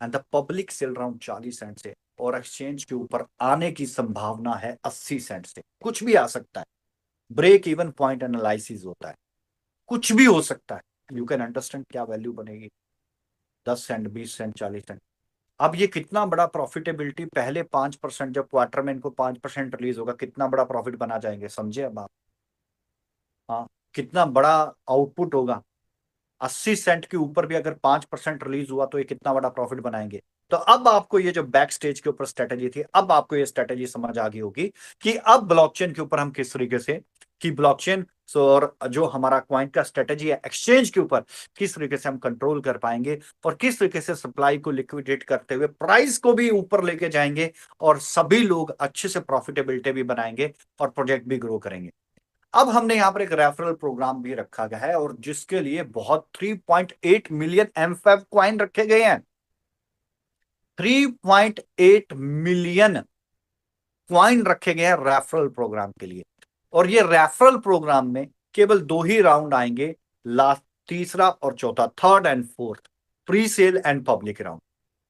and the public sale round 40 cent से। और एक्सचेंज के ऊपर आने की संभावना है 80 सेंट से। कुछ भी आ सकता है, ब्रेक इवन पॉइंट एनालिसिस होता है, कुछ भी हो सकता है। यू कैन अंडरस्टैंड क्या वैल्यू बनेगी, 10 सेंट, 20 सेंट, 40 सेंट। अब ये कितना बड़ा प्रॉफिटेबिलिटी, पहले 5%, जब क्वार्टर में इनको 5% रिलीज होगा, कितना बड़ा प्रॉफिट बना जाएंगे, समझे अब आप। हाँ, कितना बड़ा आउटपुट होगा। 80 सेंट के ऊपर भी अगर 5% रिलीज हुआ तो ये कितना बड़ा प्रॉफिट बनाएंगे। तो अब आपको ये जो बैक स्टेज के ऊपर स्ट्रेटेजी थी, अब आपको ये स्ट्रेटेजी समझ आ गई होगी कि अब ब्लॉकचेन के ऊपर हम किस तरीके से, कि ब्लॉकचेन और जो हमारा क्वाइन का स्ट्रेटेजी है एक्सचेंज के ऊपर, किस तरीके से हम कंट्रोल कर पाएंगे और किस तरीके से सप्लाई को लिक्विडेट करते हुए प्राइस को भी ऊपर लेके जाएंगे और सभी लोग अच्छे से प्रॉफिटेबिलिटी भी बनाएंगे और प्रोजेक्ट भी ग्रो करेंगे। अब हमने यहां पर एक रेफरल प्रोग्राम भी रखा गया है और जिसके लिए बहुत 3.8 मिलियन एमफैब क्वाइन रखे गए हैं। 3.8 मिलियन क्वाइन रखे गए हैं रेफरल प्रोग्राम के लिए। और ये रेफरल प्रोग्राम में केवल 2 ही राउंड आएंगे, लास्ट, तीसरा और चौथा, third and fourth, pre sale and public round.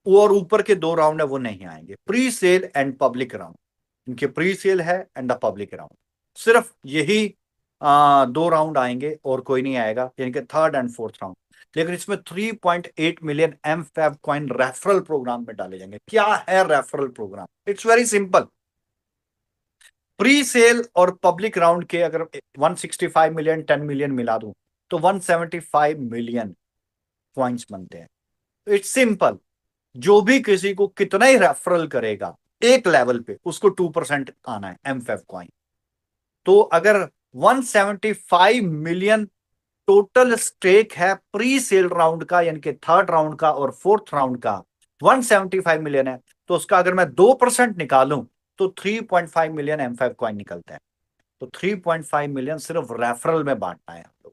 और ऊपर के 2 राउंड है वो नहीं आएंगे, pre sale and public round. इनके प्री सेल है एंड द पब्लिक राउंड, सिर्फ यही 2 राउंड आएंगे और कोई नहीं आएगा, यानी कि थर्ड एंड फोर्थ राउंड। लेकिन इसमें 3.8 मिलियन एम फैब कॉइन रेफरल प्रोग्राम में डाले जाएंगे। क्या है referral program? It's very simple. Pre sale और पब्लिक राउंड के अगर 165 मिलियन 10 मिलियन मिला दूं तो 175 मिलियन कॉइन्स बनते हैं। It's simple. जो भी किसी को कितना ही रेफरल करेगा एक लेवल पे, उसको 2% आना है एमफेफ कॉइन। तो अगर 175 मिलियन टोटल स्टेक है प्री सेल राउंड का, यानी कि थर्ड राउंड का और फोर्थ राउंड का 175 मिलियन है, तो उसका अगर मैं 2% निकालूं तो 3.5 मिलियन एम5 कॉइन निकलते हैं। तो 3.5 मिलियन सिर्फ रेफरल में बांटना है हम लोग।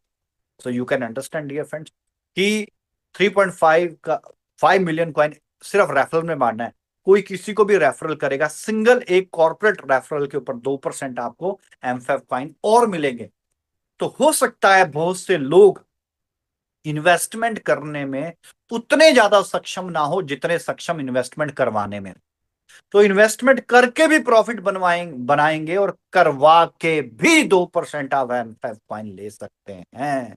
So you can understand dear friends कि 3.5 का 5 मिलियन कॉइन सिर्फ रेफरल में बांटना है। कोई किसी को भी रेफरल करेगा, सिंगल एक कॉर्पोरेट रेफरल के ऊपर 2% आपको एम5 कॉइन और मिलेंगे। तो हो सकता है बहुत से लोग इन्वेस्टमेंट करने में उतने ज्यादा सक्षम ना हो जितने सक्षम इन्वेस्टमेंट करवाने में। तो इन्वेस्टमेंट करके भी प्रॉफिट बनाएंगे और करवा के भी 2% आप एम5 कॉइन ले सकते हैं।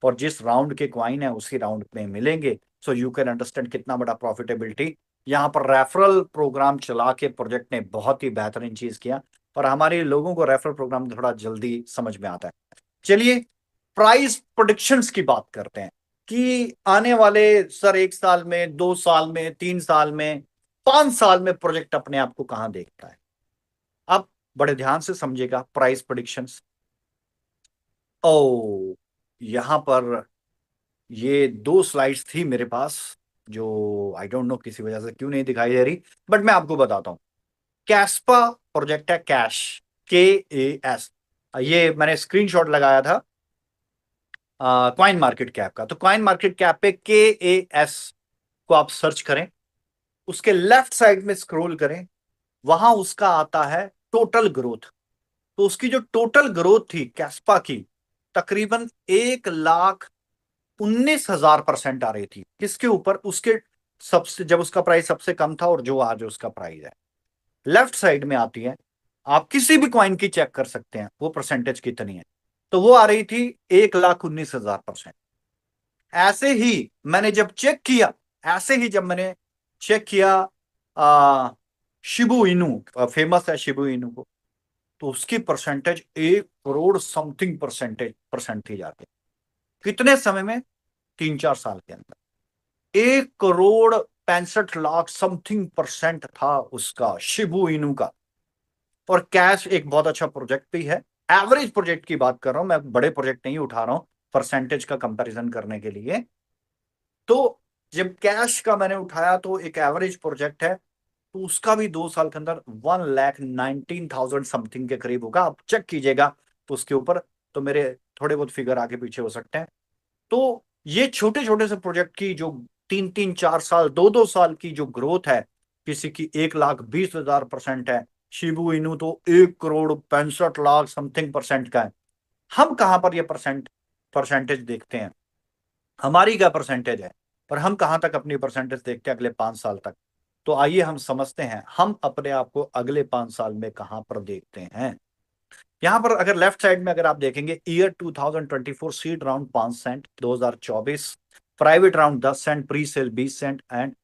और जिस राउंड के क्वाइन है उसी राउंड में मिलेंगे। सो यू कैन अंडरस्टैंड कितना बड़ा प्रॉफिटेबिलिटी। यहां पर रेफरल प्रोग्राम चला के प्रोजेक्ट ने बहुत ही बेहतरीन चीज किया और हमारे लोगों को रेफरल प्रोग्राम थोड़ा जल्दी समझ में आता है। चलिए प्राइस प्रोडिक्शंस की बात करते हैं कि आने वाले, सर 1 साल में, 2 साल में, 3 साल में, 5 साल में प्रोजेक्ट अपने आप को कहां देखता है। अब बड़े ध्यान से समझिएगा प्राइस प्रोडिक्शंस। ओ, यहां पर ये 2 स्लाइड्स थी मेरे पास जो आई डोंट नो किसी वजह से क्यों नहीं दिखाई दे रही, बट मैं आपको बताता हूं। कैस्पा प्रोजेक्ट है, कैश, KAS। ये मैंने स्क्रीनशॉट लगाया था कॉइन मार्केट कैप का। तो कॉइन मार्केट कैप पे KAS को आप सर्च करें, उसके लेफ्ट साइड में स्क्रॉल करें, वहां उसका आता है टोटल ग्रोथ। तो उसकी जो टोटल ग्रोथ थी कैस्पा की तकरीबन 1,19,000% आ रही थी। किसके ऊपर? उसके सबसे, जब उसका प्राइस सबसे कम था और जो आज उसका प्राइस है। लेफ्ट साइड में आती है, आप किसी भी कॉइन की चेक कर सकते हैं वो परसेंटेज कितनी है। तो वो आ रही थी 1,19,000%। ऐसे ही मैंने जब चेक किया, ऐसे ही जब मैंने चेक किया शिबू इनू, फेमस है शिबू इनू को, तो उसकी परसेंटेज 1 करोड़ समथिंग परसेंट थी जाके। कितने समय में? 3-4 साल के अंदर 1,65,00,000 समथिंग परसेंट था उसका, शिबू इनू का। और कैश एक बहुत अच्छा प्रोजेक्ट भी है। एवरेज प्रोजेक्ट की बात कर रहा हूं मैं, बड़े प्रोजेक्ट नहीं उठा रहा हूं परसेंटेज का कंपैरिजन करने के लिए। तो जब कैश का मैंने उठाया तो एक एवरेज प्रोजेक्ट है, तो उसका भी 2 साल के अंदर 1,19,000 समथिंग के करीब होगा। आप चेक कीजिएगा तो उसके ऊपर, तो मेरे थोड़े बहुत फिगर आगे पीछे हो सकते हैं। तो ये छोटे छोटे से प्रोजेक्ट की जो 3-3 4 साल 2-2 साल की जो ग्रोथ है, किसी की 1,20,000% है, शिबू इनू तो 1,65,00,000 समथिंग परसेंट का है। हम कहां पर ये परसेंटेज देखते हैं? हमारी क्या परसेंटेज है और हम कहां तक अपनी परसेंटेज देखते हैं अगले 5 साल तक? तो आइए हम समझते हैं हम अपने आप को अगले 5 साल में कहां पर देखते हैं। यहां पर अगर लेफ्ट साइड में अगर आप देखेंगे, year 2024 seed round 5 cent, 2024 private round 10 cent, pre sale 20 cent and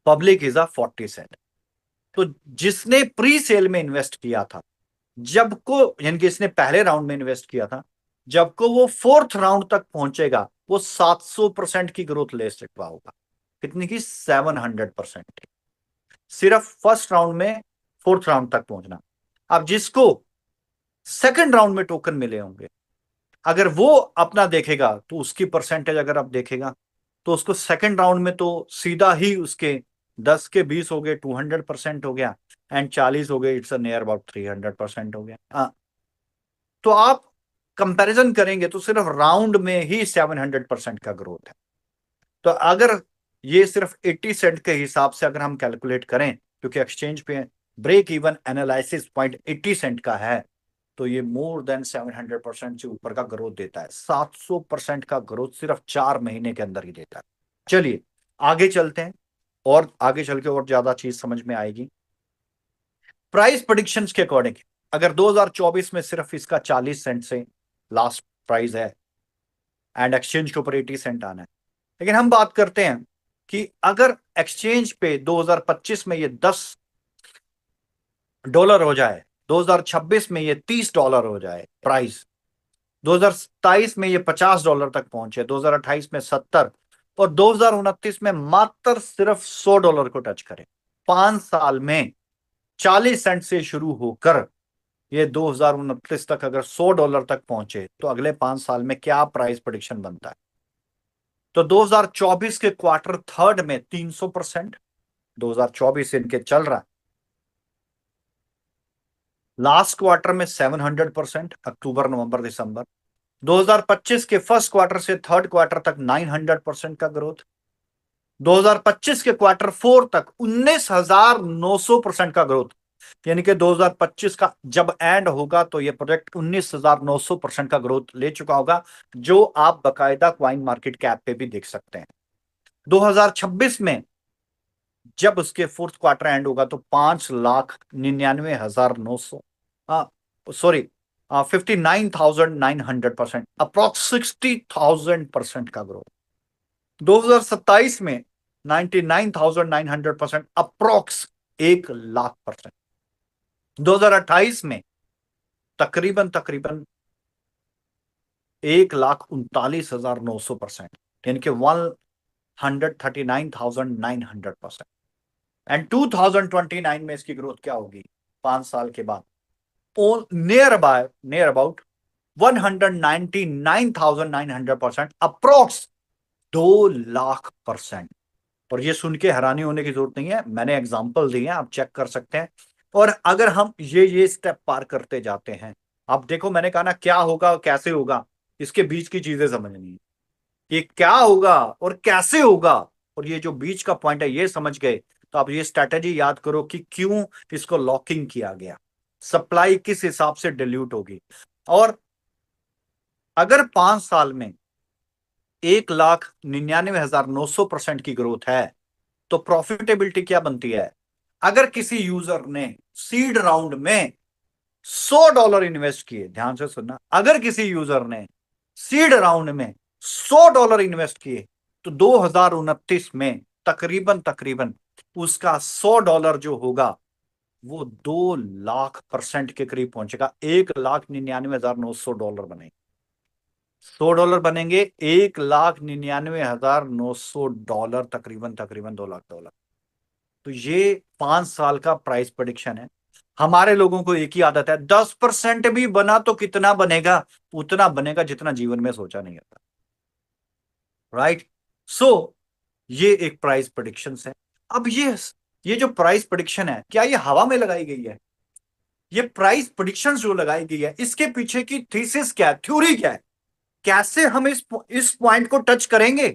public is a 40 cent. तो जिसने प्री सेल में इन्वेस्ट किया था, जब को, यानी कि इसने पहले राउंड में इन्वेस्ट किया था, जब को वो फोर्थ राउंड तक पहुंचेगा वो 700% की ग्रोथ ले सकता होगा। कितनी की? 700%। सिर्फ फर्स्ट राउंड में फोर्थ राउंड तक पहुंचना। अब जिसको सेकंड राउंड में टोकन मिले होंगे, अगर वो अपना देखेगा तो उसकी परसेंटेज अगर आप देखेगा तो उसको सेकंड राउंड में तो सीधा ही उसके 10 के 20 हो गए, 200% हो गया, एंड 40 हो गए, इट्स नियर अबाउट 300% हो गया। तो आप कंपैरिजन करेंगे तो सिर्फ राउंड में ही 700% का ग्रोथ है। तो अगर ये सिर्फ 80 सेंट के हिसाब से अगर हम कैलकुलेट करें, क्योंकि एक्सचेंज पे break even analysis point 80 cent का है, तो ये मोर देन 700% से ऊपर का ग्रोथ देता है। 700% का ग्रोथ सिर्फ 4 महीने के अंदर ही देता है। चलिए आगे चलते हैं और आगे चल के और ज्यादा चीज समझ में आएगी। प्राइस प्रेडिक्शंस के अकॉर्डिंग अगर 2024 में सिर्फ इसका 40 सेंट से लास्ट प्राइस है एंड एक्सचेंज के ऊपर 80 सेंट आना है, लेकिन हम बात करते हैं कि अगर एक्सचेंज पे 2025 में ये $10 हो जाए, 2026 में ये $30 हो जाए प्राइस, 2027 में ये $50 तक पहुंचे, 2028 में 70, और 2029 में मात्र सिर्फ $100 को टच करे। 5 साल में 40 सेंट से शुरू होकर ये 2029 तक अगर $100 तक पहुंचे तो अगले 5 साल में क्या प्राइस प्रेडिक्शन बनता है? तो 2024 के क्वार्टर थर्ड में 300%, 2024 इनके चल रहा है, लास्ट क्वार्टर में 700%, अक्टूबर नवंबर दिसंबर, 2025 के फर्स्ट क्वार्टर से थर्ड क्वार्टर तक 900% का ग्रोथ, 2025 के क्वार्टर फोर तक 19,900% का ग्रोथ। यानी कि 2025 का जब एंड होगा तो ये प्रोजेक्ट 19,900% का ग्रोथ ले चुका होगा, जो आप बकायदा क्वाइन मार्केट कैप पे भी देख सकते हैं। 2026 में जब उसके फोर्थ क्वार्टर एंड होगा तो 5,99,900, सॉरी 59,900%, अप्रॉक्स 60,000% का ग्रोथ। 2027 में 99,900%, अप्रॉक्स 1,00,000%। 2028 में तकरीबन तकरीबन 1,39,900%, यानी कि 139,900%। एंड 2029 में इसकी ग्रोथ क्या होगी 5 साल के बाद? Near about 199,900%, approx 2,00,000%। और ये सुन के हैरानी होने की जरूरत नहीं है, मैंने एग्जांपल दिए हैं, आप चेक कर सकते हैं। और अगर हम ये स्टेप पार करते जाते हैं, आप देखो मैंने कहा ना क्या होगा कैसे होगा, इसके बीच की चीजें समझनी है। ये क्या होगा और कैसे होगा, और ये जो बीच का पॉइंट है ये समझ गए तो आप ये स्ट्रैटेजी याद करो कि क्यों इसको लॉकिंग किया गया, सप्लाई किस हिसाब से डिल्यूट होगी। और अगर 5 साल में 1,99,900% की ग्रोथ है तो प्रॉफिटेबिलिटी क्या बनती है? अगर किसी यूजर ने सीड राउंड में $100 इन्वेस्ट किए, ध्यान से सुनना, अगर किसी यूजर ने सीड राउंड में $100 इन्वेस्ट किए तो 2029 में तकरीबन तकरीबन उसका $100 जो होगा वो 2 लाख% के करीब पहुंचेगा। $1,99,900 बनेंगे। $100 बनेंगे, $1,99,900, तकरीबन तकरीबन $2 लाख। तो ये 5 साल का प्राइस प्रेडिक्शन है। हमारे लोगों को एक ही आदत है, 10% भी बना तो कितना बनेगा? उतना बनेगा जितना जीवन में सोचा नहीं होता। राइट? सो ये एक प्राइस प्रेडिक्शन है। अब ये जो प्राइस प्रेडिक्शन है, क्या ये हवा में लगाई गई है? ये प्राइस प्रेडिक्शन जो लगाई गई है, इसके पीछे की थीसिस क्या है, थ्योरी क्या है? कैसे हम इस पॉइंट को टच करेंगे?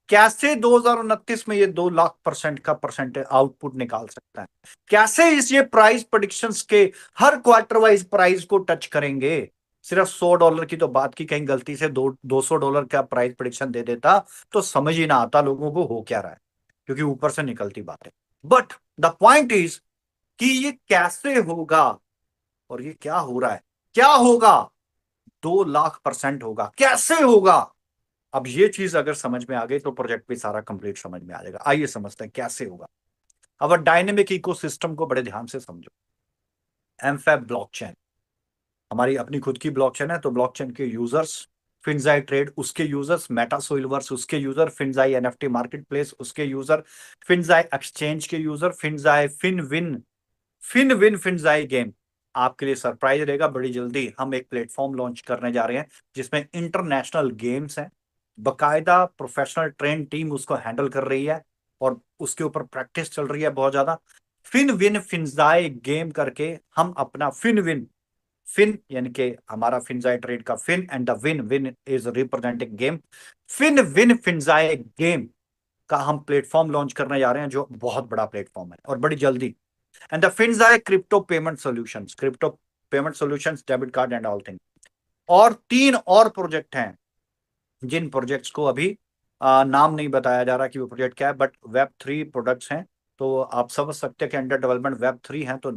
कैसे 2029 में ये 2 लाख% का परसेंटेज आउटपुट निकाल सकता है? कैसे ये प्राइस प्रेडिक्शंस के हर क्वार्टर वाइज प्राइस को टच करेंगे? सिर्फ $100 की तो बात की, कहीं गलती से $200 का प्राइस प्रेडिक्शन दे देता तो समझ ही ना आता लोगों को हो क्या रहा है, क्योंकि ऊपर से निकलती बातें। बट द पॉइंट इज कि ये कैसे होगा और ये क्या हो रहा है, क्या होगा? 2 लाख% होगा, कैसे होगा? अब ये चीज अगर समझ में आ गई तो प्रोजेक्ट भी सारा कंप्लीट समझ में आ जाएगा। आइए समझते हैं कैसे होगा। अब डायनेमिक इकोसिस्टम को बड़े ध्यान से समझो। एमफैब ब्लॉकचेन हमारी अपनी खुद की ब्लॉकचेन है, तो ब्लॉकचेन के यूजर्स, फिनजाई ट्रेड उसके यूजर्स, मेटा सोइलवर्स उसके यूजर, फिनजाई एनएफटी मार्केट प्लेस उसके यूजर, फिनजाई एक्सचेंज के यूजर, फिनजाई फिनविन फिनजाई गेम। आपके लिए सरप्राइज रहेगा, बड़ी जल्दी हम एक प्लेटफॉर्म लॉन्च करने जा रहे हैं जिसमें इंटरनेशनल गेम्स हैं। बकायदा प्रोफेशनल ट्रेन टीम उसको हैंडल कर रही है और उसके ऊपर प्रैक्टिस चल रही है बहुत ज्यादा। फिनविन फिनजाई गेम करके हम अपना फिन यानी कि हमारा फिनजाई ट्रेड का Fin and the win win is representing game, Fin Finzai game का हम प्लेटफॉर्म लॉन्च करने जा रहे हैं जो बहुत बड़ा प्लेटफॉर्म है और बड़ी जल्दी। And the fins are crypto payment solutions, debit card and all thing. और 3 और प्रोजेक्ट हैं जिन प्रोजेक्ट्स को अभी नाम नहीं बताया जा रहा कि वो प्रोजेक्ट क्या है, बट वेब 3 प्रोडक्ट्स हैं। तो आप समझ सकते हैं कि अंडर डेवलपमेंट वेब 3 है तो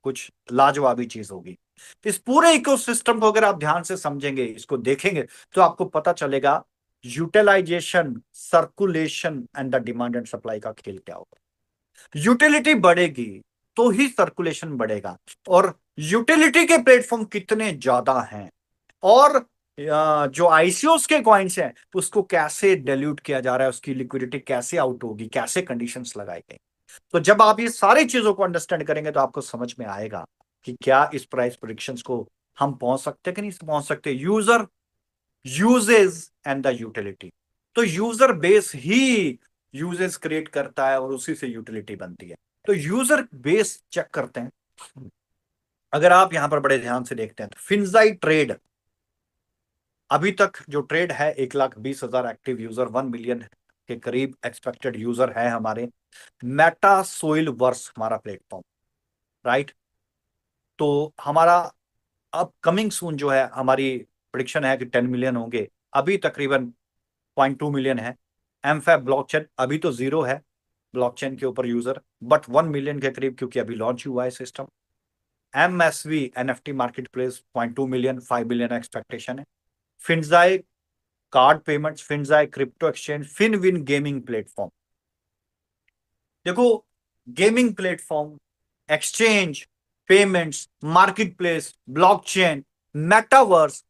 कुछ लाजवाबी चीज होगी। इस पूरे इकोसिस्टम को अगर आप ध्यान से समझेंगे, इसको देखेंगे, तो आपको पता चलेगा utilisation, circulation and the demand and supply का खेल क्या होगा। यूटिलिटी बढ़ेगी तो ही सर्कुलेशन बढ़ेगा, और यूटिलिटी के प्लेटफॉर्म कितने ज्यादा हैं और जो आईसीओस के कॉइन्स हैं उसको कैसे डिल्यूट किया जा रहा है, उसकी लिक्विडिटी कैसे आउट होगी, कैसे कंडीशंस लगाई गई। तो जब आप ये सारी चीजों को अंडरस्टैंड करेंगे तो आपको समझ में आएगा कि क्या इस प्राइस प्रेडिक्शंस को हम पहुंच सकते हैं कि नहीं पहुंच सकते। User usages and the utility, तो यूजर बेस ही यूजेस क्रिएट करता है और उसी से यूटिलिटी बनती है। तो यूजर बेस चेक करते हैं। अगर आप यहां पर बड़े ध्यान से देखते हैं तो फिनजाई ट्रेड अभी तक जो ट्रेड है 1,20,000 एक्टिव यूजर, 1 मिलियन के करीब एक्सपेक्टेड यूजर है हमारे। मेटा सोइल वर्स हमारा प्लेटफॉर्म, राइट? तो हमारा अपकमिंग सून जो है, हमारी प्रिडिक्शन है कि 10 मिलियन होंगे, अभी तकरीबन 0.2 मिलियन है। एमफैब ब्लॉकचेन अभी तो 0 है ब्लॉकचेन के ऊपर यूजर, बट 1 मिलियन के करीब क्योंकि अभी लॉन्च हुआ है system. MSV NFT market place 0.2 million, 5 million expectation है। Finzai card payments, Finzai crypto exchange, Finwin gaming platform. देखो, gaming platform, exchange, payments, market place, blockchain, metaverse,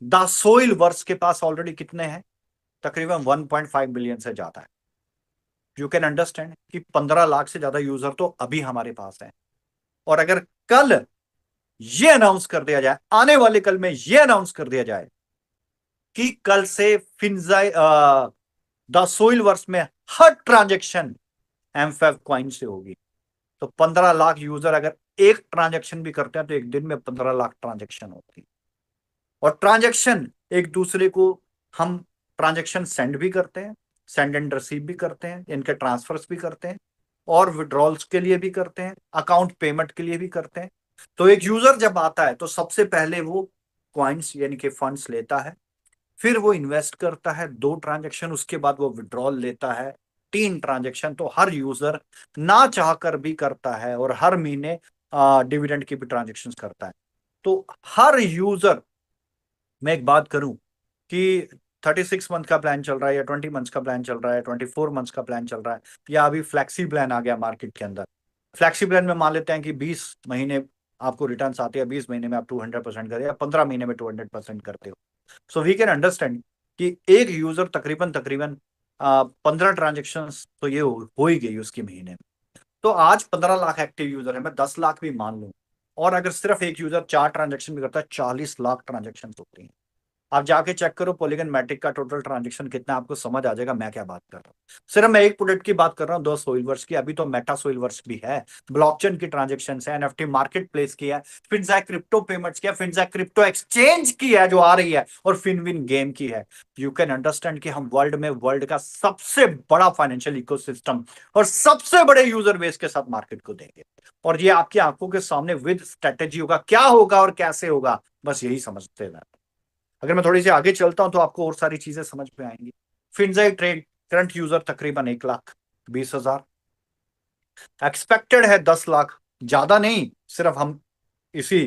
the Soilverse के पास ऑलरेडी कितने हैं? तकरीबन 1.5 बिलियन से ज्यादा है। यू कैन अंडरस्टैंड कि 15 लाख से ज्यादा यूजर तो अभी हमारे पास है। और अगर कल ये अनाउंस कर दिया जाए, आने वाले कल में ये अनाउंस कर दिया जाए कि कल से फिनजाई द सोइल वर्स में हर ट्रांजेक्शन एमफैब कॉइन से होगी, तो 15 लाख यूजर अगर एक ट्रांजेक्शन भी करते हैं तो एक दिन में 15 लाख ट्रांजेक्शन होती है। और ट्रांजेक्शन एक दूसरे को हम ट्रांजेक्शन सेंड भी करते हैं, सेंड एंड रिसीव भी करते हैं, इनके ट्रांसफर्स भी करते हैं, और विड्रॉल्स के लिए भी करते हैं, अकाउंट पेमेंट के लिए भी करते हैं। तो एक यूजर जब आता है तो सबसे पहले वो कॉइन्स यानी कि फंड्स लेता है, फिर वो इन्वेस्ट करता है 2 ट्रांजैक्शन, उसके बाद वो विड्रॉल लेता है 3 ट्रांजैक्शन। तो हर यूजर ना चाहकर भी करता है और हर महीने डिविडेंड की भी ट्रांजेक्शन करता है। तो हर यूजर, मैं एक बात करूं कि 36 मंथ का प्लान चल रहा है या 20 मंथ्स का प्लान चल रहा है, 24 मंथ्स का प्लान चल रहा है, या अभी फ्लैक्सी प्लान आ गया मार्केट के अंदर। फ्लैक्सी प्लान में मान लेते हैं कि 20 महीने आपको रिटर्न आते हैं, 20 महीने में आप 200% करते हो या 15 महीने में 200% करते हो। सो वी कैन अंडरस्टैंड कि एक यूजर तकरीबन तकरीबन 15 ट्रांजेक्शन तो ये हो ही गई उसकी महीने में। तो आज 15 लाख एक्टिव यूजर है, मैं 10 लाख भी मान लूं, और अगर सिर्फ एक यूजर 4 ट्रांजेक्शन भी करता है, 40 लाख ट्रांजेक्शन होती हैं। आप जाके चेक करो पॉलीगन मैट्रिक का टोटल ट्रांजेक्शन कितना है, आपको समझ आ जाएगा मैं क्या बात कर रहा हूँ। सिर्फ मैं एक प्रोडक्ट की बात कर रहा हूँ, 2 सोइलवर्स की, अभी तो मेटा सोइलवर्स भी है, ब्लॉकचेन की ट्रांजेक्शन है, एनएफटी मार्केट प्लेस की है, फिनजैक क्रिप्टो पेमेंट्स की है, फिनजैक क्रिप्टो एक्सचेंज की है जो आ रही है, और फिनविन गेम की है। यू कैन अंडरस्टैंड कि हम वर्ल्ड का सबसे बड़ा फाइनेंशियल इकोसिस्टम और सबसे बड़े यूजर बेस के साथ मार्केट को देंगे, और ये आपकी आंखों के सामने विद स्ट्रेटेजी होगा। क्या होगा और कैसे होगा, बस यही समझते हैं। अगर मैं थोड़ी सी आगे चलता हूं तो आपको और सारी चीजें समझ में आएंगी। फिनजाई ट्रेड करंट यूजर तकरीबन 1,20,000, एक्सपेक्टेड है 10 लाख। ज्यादा नहीं, सिर्फ हम इसी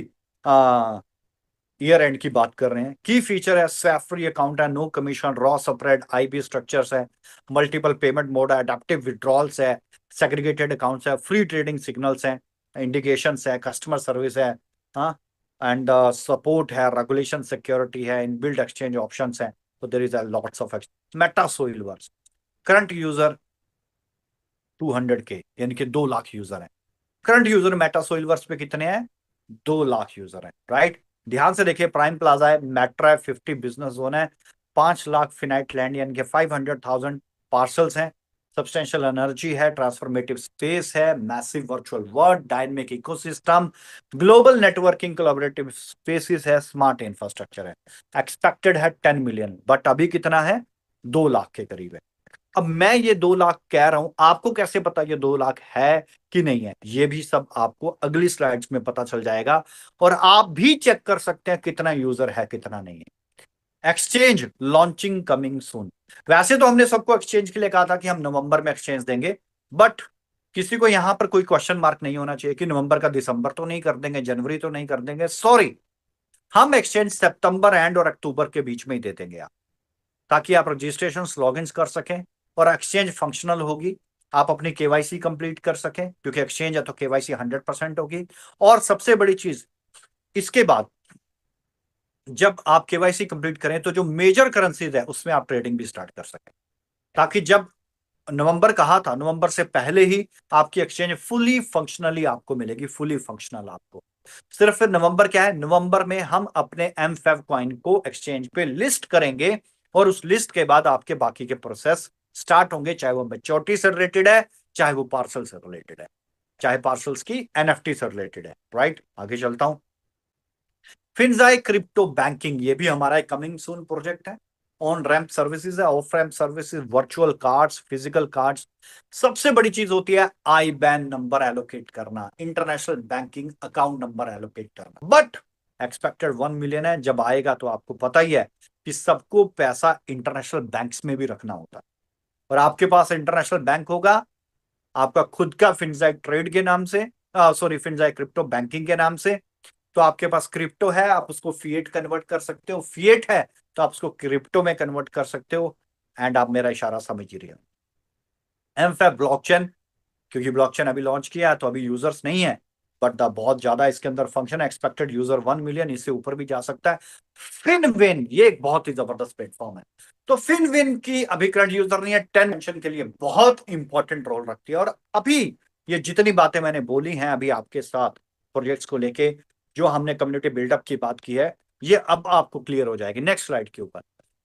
ईयर एंड की बात कर रहे हैं। की फीचर है स्वैप फ्री अकाउंट है, no commission, raw separate IB structures है, मल्टीपल पेमेंट मोड है, अडेप्टिव विड्रॉल्स है, सेग्रीगेटेड अकाउंट्स है, फ्री ट्रेडिंग सिग्नल्स है, इंडिकेशंस है, कस्टमर सर्विस है, हाँ, एंड सपोर्ट है, रेगुलेशन सिक्योरिटी है, इनबिल्ट एक्सचेंज ऑप्शंस है। तो there is a lots of meta Soilverse current user 200K यानी कि 2 लाख यूजर है। करंट यूजर मेटा सोइलवर्स पे कितने हैं? 2 लाख यूजर है, राइट। ध्यान से देखिए, प्राइम प्लाजा है, मेट्रो है, 50 बिजनेस जोन है, 5 लाख फिनाइट लैंड यानी कि 500,000 पार्सल्स हैं, सब्सटेंशियल एनर्जी है, ट्रांसफॉर्मेटिव स्पेस है, massive virtual world, dynamic ecosystem, global networking, collaborative spaces है, स्मार्ट इंफ्रास्ट्रक्चर है। एक्सपेक्टेड है 10 मिलियन, बट अभी कितना है? 2 लाख के करीब है। अब मैं ये 2 लाख कह रहा हूं, आपको कैसे पता ये 2 लाख है कि नहीं है? ये भी सब आपको अगली स्लाइड्स में पता चल जाएगा, और आप भी चेक कर सकते हैं कितना यूजर है कितना नहीं है। Exchange launching coming soon. वैसे तो हमने सबको एक्सचेंज के लिए कहा था कि हम नवंबर में एक्सचेंज देंगे, बट किसी को यहां पर कोई क्वेश्चन मार्क नहीं होना चाहिए कि नवंबर का दिसंबर तो नहीं कर देंगे, जनवरी तो नहीं कर देंगे। सॉरी, हम एक्सचेंज सितंबर एंड और अक्टूबर के बीच में ही दे देंगे आप, ताकि आप रजिस्ट्रेशन लॉगिन कर सकें और एक्सचेंज फंक्शनल होगी, आप अपनी केवाईसी कंप्लीट कर सकें, क्योंकि एक्सचेंज है तो केवाईसी 100% होगी। और सबसे बड़ी चीज, इसके बाद जब आप केवाईसी कंप्लीट करें तो जो मेजर करेंसीज है उसमें आप ट्रेडिंग भी स्टार्ट कर सकें, ताकि जब नवंबर कहा था, नवंबर से पहले ही आपकी एक्सचेंज फुली फंक्शनली आपको मिलेगी, फुली फंक्शनल आपको। सिर्फ फिर नवंबर क्या है, नवंबर में हम अपने एमफेव कॉइन को एक्सचेंज पे लिस्ट करेंगे, और उस लिस्ट के बाद आपके बाकी के प्रोसेस स्टार्ट होंगे, चाहे वो मैच्योरिटी से रिलेटेड है, चाहे वो पार्सल से रिलेटेड है, चाहे पार्सल्स की एनएफटी से रिलेटेड है, राइट। आगे चलता हूं। फिनजाई क्रिप्टो बैंकिंग, ये भी हमारा एक कमिंग सून प्रोजेक्ट है। ऑन रैंप सर्विसेज है, off ramp services, virtual cards, physical cards. सबसे बड़ी चीज होती है आई बैन नंबर एलोकेट करना, international banking account number allocate करना। बट एक्सपेक्टेड 1 मिलियन है, जब आएगा तो आपको पता ही है कि सबको पैसा इंटरनेशनल बैंक्स में भी रखना होता है, और आपके पास इंटरनेशनल बैंक होगा, आपका खुद का फिनजाई ट्रेड के नाम से, सॉरी फिनजाई क्रिप्टो बैंकिंग के नाम से। तो आपके पास क्रिप्टो है, आप उसको फिएट कन्वर्ट कर सकते हो, फिएट है तो आप उसको क्रिप्टो में कन्वर्ट कर सकते हो। एंड आप मेरा इशारा समझ ही रहे हो। एमफैब ब्लॉकचेन, क्योंकि ब्लॉकचेन अभी लॉन्च किया है तो अभी यूजर्स नहीं है, बट बहुत ज्यादा इसके अंदर फंक्शन है, एक्सपेक्टेड यूजर 1 मिलियन, इससे ऊपर भी जा सकता है। फिनविन, ये एक बहुत ही जबरदस्त प्लेटफॉर्म है। तो फिनविन की अभी करंट यूजर नहीं है, 10 के लिए बहुत इंपॉर्टेंट रोल रखती है। और अभी ये जितनी बातें मैंने बोली हैं अभी आपके साथ प्रोजेक्ट्स को लेके, जो हमने कम्युनिटी बिल्डअप की बात की है, ये अब आपको क्लियर हो जाएगी नेक्स्ट स्लाइड के ऊपर।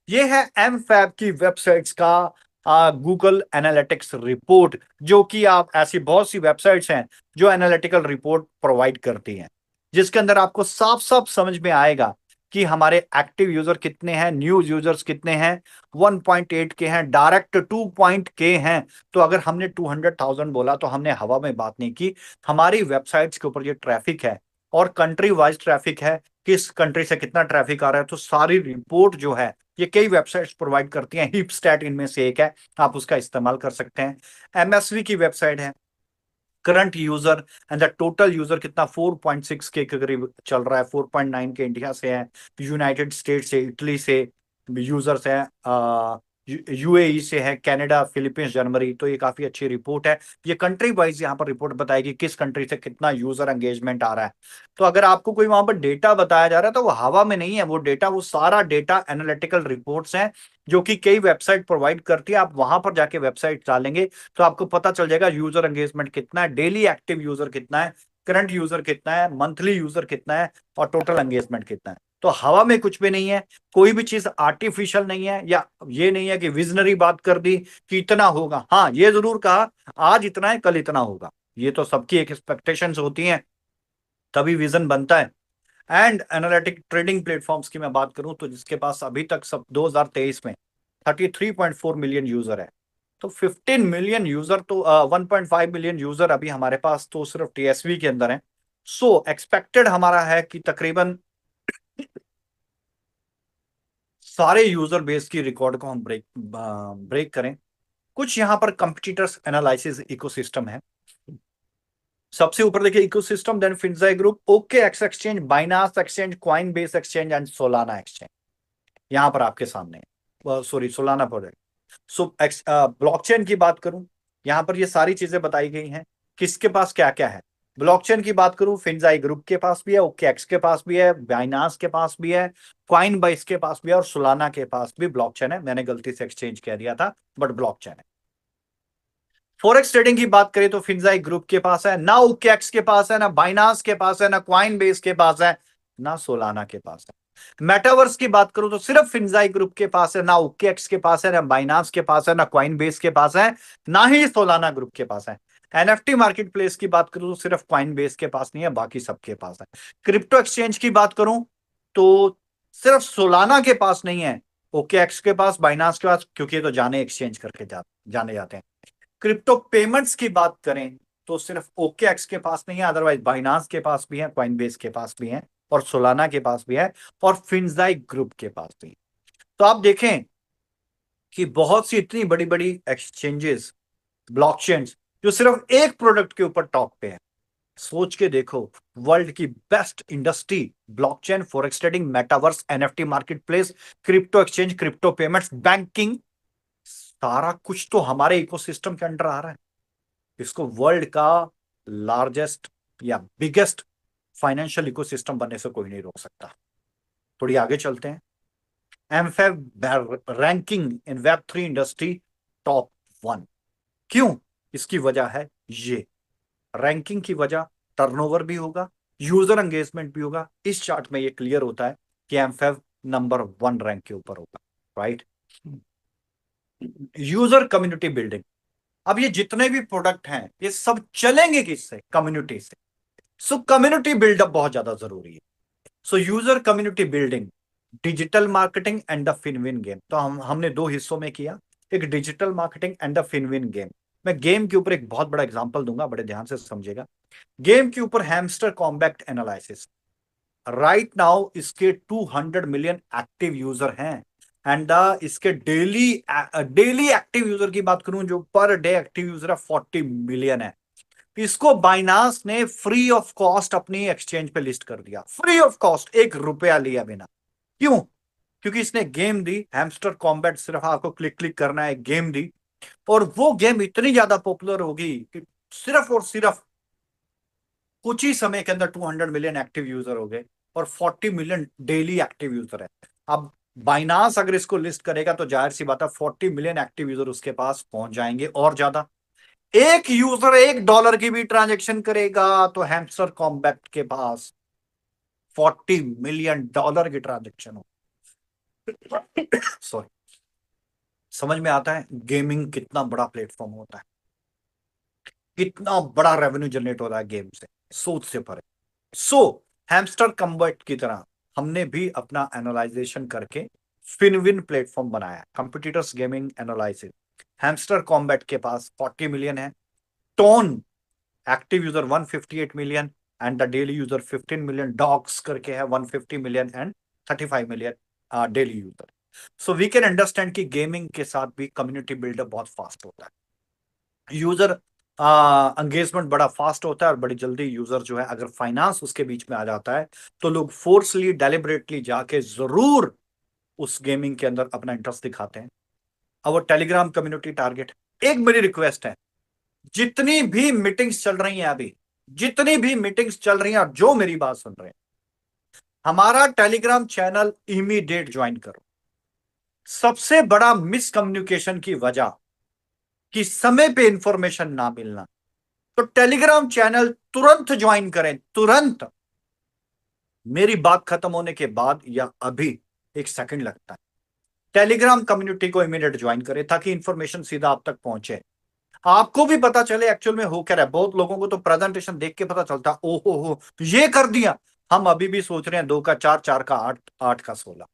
ये है एमफैब की वेबसाइट्स का गूगल एनालिटिक्स रिपोर्ट, जो कि आप ऐसी बहुत सी वेबसाइट्स हैं जो एनालिटिकल रिपोर्ट प्रोवाइड करती हैं, जिसके अंदर आपको साफ साफ समझ में आएगा कि हमारे एक्टिव यूजर कितने हैं, न्यूज यूजर्स कितने हैं, 1.8 के हैं, डायरेक्ट 2 के हैं। तो अगर हमने 200,000 बोला तो हमने हवा में बात नहीं की, हमारी वेबसाइट्स के ऊपर जो ट्रैफिक है और कंट्री वाइज ट्रैफिक है, किस कंट्री से कितना ट्रैफिक आ रहा है। तो सारी रिपोर्ट जो है ये कई वेबसाइट्स प्रोवाइड करती हैं, हिपस्टैट इनमें से एक है, आप उसका इस्तेमाल कर सकते हैं। एमएसवी की वेबसाइट है, current user and the total user कितना 4.6 के करीब चल रहा है, 4.9 के इंडिया से है, यूनाइटेड स्टेट से, इटली से यूजर्स हैं, यूएई से है, कनाडा, फिलीपींस, जर्मनी। तो ये काफी अच्छी रिपोर्ट है। ये कंट्री वाइज यहाँ पर रिपोर्ट बताएगी किस कंट्री से कितना यूजर एंगेजमेंट आ रहा है। तो अगर आपको कोई वहां पर डेटा बताया जा रहा है तो वो हवा में नहीं है, वो डेटा, वो सारा डेटा एनालिटिकल रिपोर्ट्स हैं जो कि कई वेबसाइट प्रोवाइड करती है। आप वहां पर जाके वेबसाइट डालेंगे तो आपको पता चल जाएगा यूजर एंगेजमेंट कितना है, डेली एक्टिव यूजर कितना है, करंट यूजर कितना है, मंथली यूजर कितना है, और टोटल एंगेजमेंट कितना है। तो हवा में कुछ भी नहीं है, कोई भी चीज आर्टिफिशियल नहीं है, या ये नहीं है कि विजनरी बात कर दी कि इतना होगा। हाँ, ये जरूर कहा आज इतना है कल इतना होगा, ये तो सबकी एक एक्सपेक्टेशंस होती हैं, तभी विजन बनता है। एंड एनालिटिक ट्रेडिंग प्लेटफॉर्म्स की मैं बात करूं तो जिसके पास अभी तक सब 2023 में 33.4 मिलियन यूजर है। तो 15 मिलियन यूजर, तो 1.5 मिलियन यूजर अभी हमारे पास तो सिर्फ टीएसवी के अंदर है। सो एक्सपेक्टेड हमारा है कि तकरीबन सारे यूजर बेस की रिकॉर्ड को हम ब्रेक ब्रेक करें। कुछ यहां पर कंपिटिटर्स एनालिसिस इकोसिस्टम है। सबसे ऊपर देखिए ecosystem, then Finzai group, OKX exchange, Binance exchange, Coinbase exchange and Solana exchange यहां पर आपके सामने है। Sorry, Solana project. So blockchain की बात करूं, यहां पर ये सारी चीजें बताई गई हैं किसके पास क्या क्या है। ब्लॉकचेन की बात करूं, फिंजाई ग्रुप के पास भी है, ओके एक्स के पास भी है, बाइनास के पास भी है, क्वाइन बाइस के पास भी है, और सोलाना के पास भी ब्लॉकचेन है। मैंने गलती से एक्सचेंज कह दिया था, बट ब्लॉकचेन है। फॉरेक्स ट्रेडिंग की बात करें तो फिंजाई ग्रुप के पास है, ना ओकेएक्स के पास है, ना बाइनास के पास है, ना क्वाइन बेस के पास है, ना सोलाना के पास है। मेटावर्स की बात करूं तो सिर्फ फिंजाई ग्रुप के पास है, ना ओकेएक्स के पास है, ना बाइनास के पास है, ना क्वाइन बेस के पास है, ना ही सोलाना ग्रुप के पास है। एनएफटी मार्केट प्लेस की बात करूं तो सिर्फ क्वाइन बेस के पास नहीं है, बाकी सबके पास है। क्रिप्टो एक्सचेंज की बात करूं तो सिर्फ सोलाना के पास नहीं है, ओकेएक्स के पास, बाइनास के पास, क्योंकि ये तो जाने एक्सचेंज करके जाने जाते हैं। क्रिप्टो पेमेंट्स की बात करें तो सिर्फ ओकेएक्स के पास नहीं है, अदरवाइज बाइनास के पास भी है, क्वाइनबेस के पास भी है, और सोलाना के पास भी है, और फिंजाई ग्रुप के पास भी है। तो आप देखें कि बहुत सी इतनी बड़ी बड़ी एक्सचेंजेस, ब्लॉकचेन्स, जो सिर्फ एक प्रोडक्ट के ऊपर टॉप पे है। सोच के देखो, वर्ल्ड की best industry, blockchain, forex trading, metaverse, NFT market place, crypto exchange, crypto payments, banking, सारा कुछ तो हमारे इकोसिस्टम के अंडर आ रहा है। इसको वर्ल्ड का लार्जेस्ट या बिगेस्ट फाइनेंशियल इकोसिस्टम बनने से कोई नहीं रोक सकता। थोड़ी आगे चलते हैं। MFAB ranking in web 3 industry top 1। क्यों? इसकी वजह है ये रैंकिंग की वजह, टर्नओवर भी होगा, यूजर एंगेजमेंट भी होगा। इस चार्ट में ये क्लियर होता है कि एमफैब नंबर 1 रैंक के ऊपर होगा, राइट। यूजर कम्युनिटी बिल्डिंग, अब ये जितने भी प्रोडक्ट हैं ये सब चलेंगे किससे? कम्युनिटी से। सो कम्युनिटी बिल्डअप बहुत ज्यादा जरूरी है। So user community building, digital marketing and the Finwin game. तो हमने दो हिस्सों में किया, एक digital marketing and the Finwin game. मैं गेम के ऊपर एक बहुत बड़ा एग्जांपल दूंगा, बड़े ध्यान से समझिएगा। गेम के ऊपर hamster combat analysis, right now इसके 200 मिलियन एक्टिव यूजर हैं। एंड इसके डेली डेली एक्टिव यूजर की बात करूं, जो पर डे एक्टिव यूजर है 40 मिलियन है। इसको बाइनास ने फ्री ऑफ कॉस्ट अपनी एक्सचेंज पे लिस्ट कर दिया, फ्री ऑफ कॉस्ट, 1 रुपया लिया बिना। क्यों? क्योंकि इसने गेम दी, हैमस्टर कॉम्बैट, सिर्फ आपको क्लिक क्लिक करना है, गेम दी। और वो गेम इतनी ज्यादा पॉपुलर होगी कि सिर्फ और सिर्फ कुछ ही समय के अंदर 200 मिलियन एक्टिव यूजर हो गए, और 40 मिलियन डेली एक्टिव यूजर है। अब बाइनास अगर इसको लिस्ट करेगा तो जाहिर सी बात है 40 मिलियन एक्टिव यूजर उसके पास पहुंच जाएंगे और ज्यादा। एक यूजर $1 की भी ट्रांजेक्शन करेगा तो हैमस्टर कॉम्बैट के पास $40 मिलियन की ट्रांजेक्शन हो। सॉरी। समझ में आता है गेमिंग कितना बड़ा प्लेटफॉर्म होता है, कितना बड़ा रेवेन्यू जनरेट होता है गेम से, सोच से परे। सो हैमस्टर कॉम्बैट की तरह हमने भी अपना एनालाइजेशन करके फिनविन प्लेटफॉर्म बनाया, competitors gaming analysis. Hamster Kombat के पास 40 मिलियन है, TON active user 158 million, and the daily user 15 million Dogs करके है, 150 million and 35 million daily user. So we can understand कि गेमिंग के साथ भी कम्युनिटी बिल्डअप बहुत फास्ट होता है, यूजर एंगेजमेंट बड़ा फास्ट होता है और बड़ी जल्दी यूजर जो है, अगर फाइनेंस उसके बीच में आ जाता है तो लोग फोर्सली डेलिबरेटली जाके जरूर उस गेमिंग के अंदर अपना इंटरेस्ट दिखाते हैं। अब वो टेलीग्राम कम्युनिटी टारगेट, एक मेरी रिक्वेस्ट है, जितनी भी मीटिंग्स चल रही हैं अभी, जितनी भी मीटिंग्स चल रही हैं और जो मेरी बात सुन रहे हैं, हमारा टेलीग्राम चैनल इमीडिएट ज्वाइन करो। सबसे बड़ा मिसकम्युनिकेशन की वजह कि समय पे इंफॉर्मेशन ना मिलना, तो टेलीग्राम चैनल तुरंत ज्वाइन करें, तुरंत। मेरी बात खत्म होने के बाद या अभी 1 सेकंड लगता है, टेलीग्राम कम्युनिटी को इमीडिएट ज्वाइन करें ताकि इंफॉर्मेशन सीधा आप तक पहुंचे, आपको भी पता चले एक्चुअल में हो क्या रहा है। बहुत लोगों को तो प्रेजेंटेशन देख के पता चलता, ओहो हो ये कर दिया। हम अभी भी सोच रहे हैं 2 का 4, 4 का 8, 8 का 16।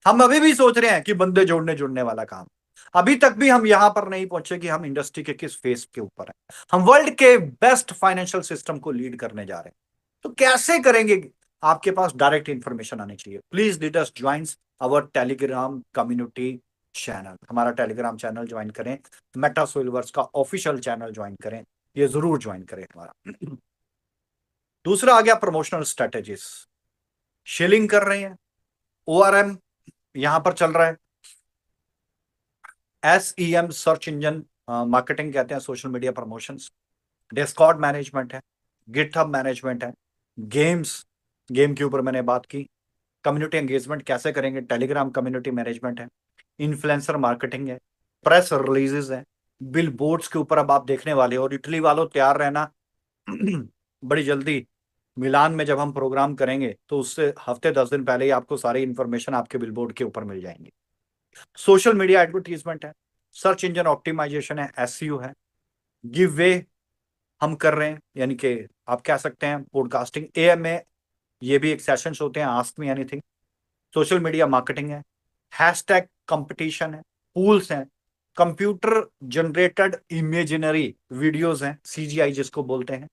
हम अभी भी सोच रहे हैं कि बंदे जोड़ने जुड़ने वाला काम। अभी तक भी हम यहां पर नहीं पहुंचे कि हम इंडस्ट्री के किस फेस के ऊपर हैं। हम वर्ल्ड के बेस्ट फाइनेंशियल सिस्टम को लीड करने जा रहे हैं, तो कैसे करेंगे? आपके पास डायरेक्ट इंफॉर्मेशन आनी चाहिए। Please let us join our Telegram community channel, हमारा टेलीग्राम चैनल ज्वाइन करें, मेटा सोलवर्स का ऑफिशियल चैनल ज्वाइन करें, ये जरूर ज्वाइन करें हमारा। दूसरा आ गया प्रमोशनल स्ट्रेटेजीज, शेलिंग कर रहे हैं, ओआरएम यहां पर चल रहा है, SEM सर्च इंजन मार्केटिंग कहते हैं, social media promotions, Discord management है, गिटहब मैनेजमेंट है, गेम्स, गेम के ऊपर मैंने बात की, कम्युनिटी एंगेजमेंट कैसे करेंगे, टेलीग्राम कम्युनिटी मैनेजमेंट है, इन्फ्लुएंसर मार्केटिंग है, प्रेस रिलीजेस है, बिल बोर्ड्स के ऊपर अब आप देखने वाले हो। और इटली वालों तैयार रहना, बड़ी जल्दी मिलान में जब हम प्रोग्राम करेंगे तो उससे हफ्ते 10 दिन पहले ही आपको सारी इंफॉर्मेशन आपके बिलबोर्ड के ऊपर मिल जाएंगी। सोशल मीडिया एडवर्टीजमेंट है, सर्च इंजन ऑप्टिमाइजेशन है, SEO है, गिव वे हम कर रहे हैं, यानी कि आप कह सकते हैं पॉडकास्टिंग, AMA, ये भी एक सेशंस होते हैं, ask me anything, social media marketing है, हैशटैग कंपटीशन है, पूल्स हैं, कंप्यूटर जनरेटेड इमेजिनरी वीडियोस हैं, CGI जिसको बोलते हैं।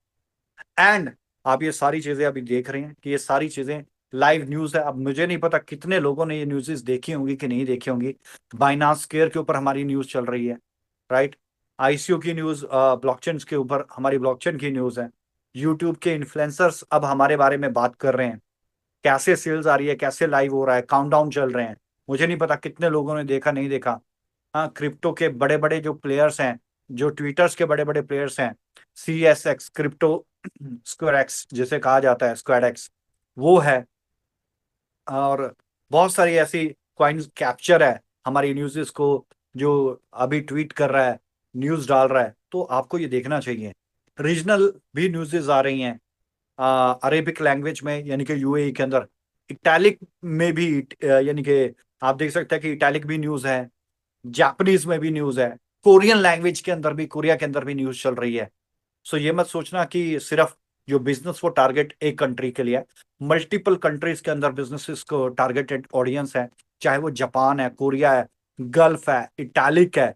एंड आप ये सारी चीजें अभी देख रहे हैं कि ये सारी चीजें लाइव न्यूज है। अब मुझे नहीं पता कितने लोगों ने ये न्यूज़ देखी होंगी कि नहीं देखी होंगी। बाइनांस स्क्वायर के ऊपर हमारी न्यूज चल रही है, राइट। ICO की न्यूज, ब्लॉकचेन के ऊपर हमारी ब्लॉकचेन की न्यूज है। यूट्यूब के इन्फ्लुएंसर्स अब हमारे बारे में बात कर रहे हैं, कैसे सेल्स आ रही है, कैसे लाइव हो रहा है, काउंटडाउन चल रहे हैं। मुझे नहीं पता कितने लोगों ने देखा, नहीं देखा। हाँ, क्रिप्टो के बड़े बड़े जो प्लेयर्स हैं, जो ट्विटर्स के बड़े बड़े प्लेयर्स हैं, CSX क्रिप्टो स्क्वायर एक्स जिसे कहा जाता है, स्क्वाड एक्स, वो है। और बहुत सारी ऐसी कॉइन्स कैप्चर है हमारी न्यूज़ को, जो अभी ट्वीट कर रहा है, न्यूज़ डाल रहा है, तो आपको ये देखना चाहिए। रीजनल भी न्यूज़ेस आ रही हैं अरेबिक लैंग्वेज में, यानी कि UAE के अंदर, इटैलिक में भी, यानी कि आप देख सकते हैं कि इटैलिक भी न्यूज़ है, जापानीज में भी न्यूज़ है, कोरियन लैंग्वेज के अंदर भी, कोरिया के अंदर भी न्यूज़ चल रही है। सो ये मत सोचना कि सिर्फ जो बिजनेस वो टारगेट एक कंट्री के लिए है, मल्टीपल कंट्रीज के अंदर बिजनेसेस को टारगेटेड ऑडियंस है, चाहे वो जापान है, कोरिया है, गल्फ है, इटालिक है,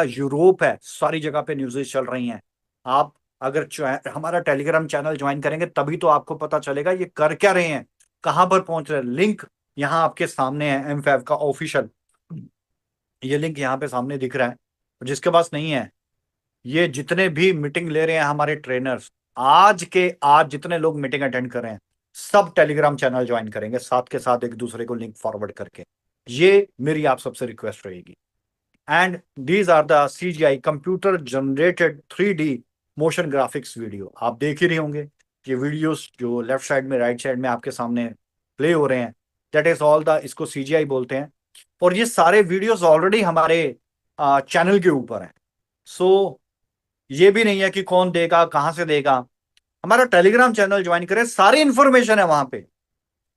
यूरोप है, सारी जगह पे न्यूज़ेस चल रही हैं। आप अगर हमारा टेलीग्राम चैनल ज्वाइन करेंगे तभी तो आपको पता चलेगा ये कर क्या रहे हैं, कहां पर पहुंच रहे हैं। लिंक यहाँ आपके सामने है, M5 का ऑफिशियल, ये लिंक यहाँ पे सामने दिख रहा है। जिसके पास नहीं है, ये जितने भी मीटिंग ले रहे हैं हमारे ट्रेनर्स, आज के आज जितने लोग मीटिंग अटेंड कर रहे हैं, सब टेलीग्राम चैनल ज्वाइन करेंगे, साथ के साथ एक दूसरे को लिंक फॉरवर्ड करके। ये मेरी आप सबसे रिक्वेस्ट रहेगी। And these are the CGI computer generated 3D motion graphics video, आप देख ही रहे होंगे ये वीडियोस जो लेफ्ट साइड में, राइट साइड में आपके सामने प्ले हो रहे हैं, दैट इज ऑल द, इसको CGI बोलते हैं। और ये सारे वीडियोस ऑलरेडी हमारे चैनल के ऊपर हैं। सो ये भी नहीं है कि कौन देगा, कहां से देगा, हमारा टेलीग्राम चैनल ज्वाइन करें, सारी इंफॉर्मेशन है वहां पे।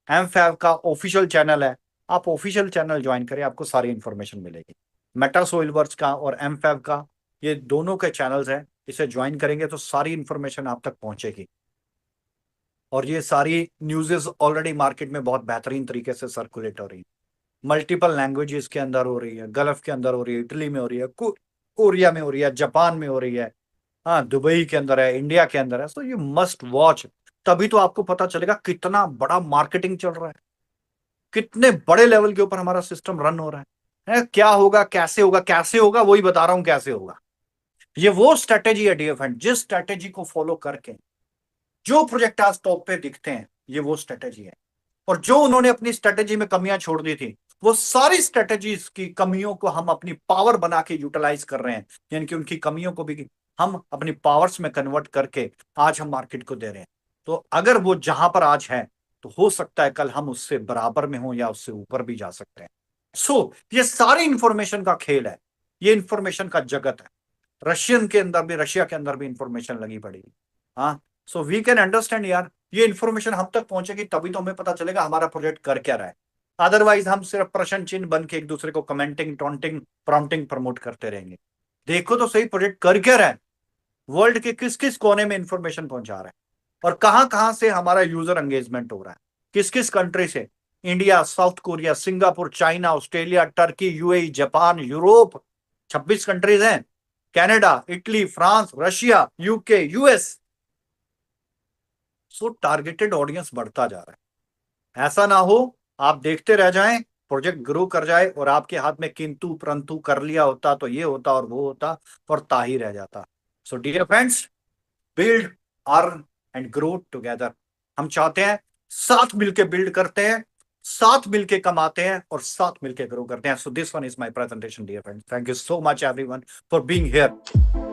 M5 का ऑफिशियल चैनल है, आप ऑफिशियल चैनल ज्वाइन करें, आपको सारी इंफॉर्मेशन मिलेगी। मेटा सोइलवर्स का और M5 का, ये दोनों के चैनल्स हैं, इसे ज्वाइन करेंगे तो सारी इंफॉर्मेशन आप तक पहुंचेगी। और ये सारी न्यूज़ेस ऑलरेडी मार्केट में बहुत बेहतरीन तरीके से सर्कुलेट हो रही है, मल्टीपल लैंग्वेजेस के अंदर हो रही है, गल्फ के अंदर हो रही है, इटली में हो रही है, कोरिया में हो रही है, जापान में हो रही है, हाँ दुबई के अंदर है, इंडिया के अंदर है। सो यू मस्ट वॉच तभी तो आपको पता चलेगा कितना बड़ा मार्केटिंग चल रहा है, कितने बड़े लेवल के ऊपर हमारा सिस्टम रन हो रहा है। क्या होगा, कैसे होगा, कैसे होगा, वही बता रहा हूं कैसे होगा। ये वो स्ट्रेटेजी है डियर फ्रेंड, जिस स्ट्रेटेजी को फॉलो करके जो प्रोजेक्ट आज टॉप पे दिखते हैं, ये वो स्ट्रेटेजी है। और जो उन्होंने अपनी स्ट्रेटेजी में कमियां छोड़ दी थी, वो सारी स्ट्रेटेजीज की कमियों को हम अपनी पावर बना के यूटिलाइज कर रहे हैं, यानी कि उनकी कमियों को भी हम अपनी पावर्स में कन्वर्ट करके आज हम मार्केट को दे रहे हैं। तो अगर वो जहां पर आज है, तो हो सकता है कल हम उससे बराबर में हो या उससे ऊपर भी जा सकते हैं। ये सारी इंफॉर्मेशन का खेल है, ये इंफॉर्मेशन का जगत है। रशिया के अंदर भी इंफॉर्मेशन लगी पड़ी। हाँ, सो वी कैन अंडरस्टैंड यार, ये इंफॉर्मेशन हम तक पहुंचेगी तभी तो हमें पता चलेगा हमारा प्रोजेक्ट कर क्या रहा है। अदरवाइज हम सिर्फ प्रश्न चिन्ह बन के एक दूसरे को कमेंटिंग, टॉन्टिंग, प्रॉम्प्टिंग प्रमोट करते रहेंगे। देखो तो सही प्रोजेक्ट कर क्या रहा है, वर्ल्ड के किस किस कोने में इंफॉर्मेशन पहुंचा रहा है, और कहां कहां से हमारा यूजर एंगेजमेंट हो रहा है, किस किस कंट्री से। India, South Korea, Singapore, China, Australia, Turkey, UAE, Japan, Europe, 26 countries हैं, Canada, Italy, France, Russia, UK, US. So targeted audience बढ़ता जा रहा है। ऐसा ना हो आप देखते रह जाएं, प्रोजेक्ट ग्रो कर जाए और आपके हाथ में किंतु परंतु कर लिया होता तो ये होता और वो होता, और ताही रह जाता। So dear friends, build, earn and grow together. हम चाहते हैं साथ मिलके बिल्ड करते हैं, साथ मिलके कमाते हैं और साथ मिलके ग्रो करते हैं। So this one is my presentation dear friends. Thank you so much everyone for being here.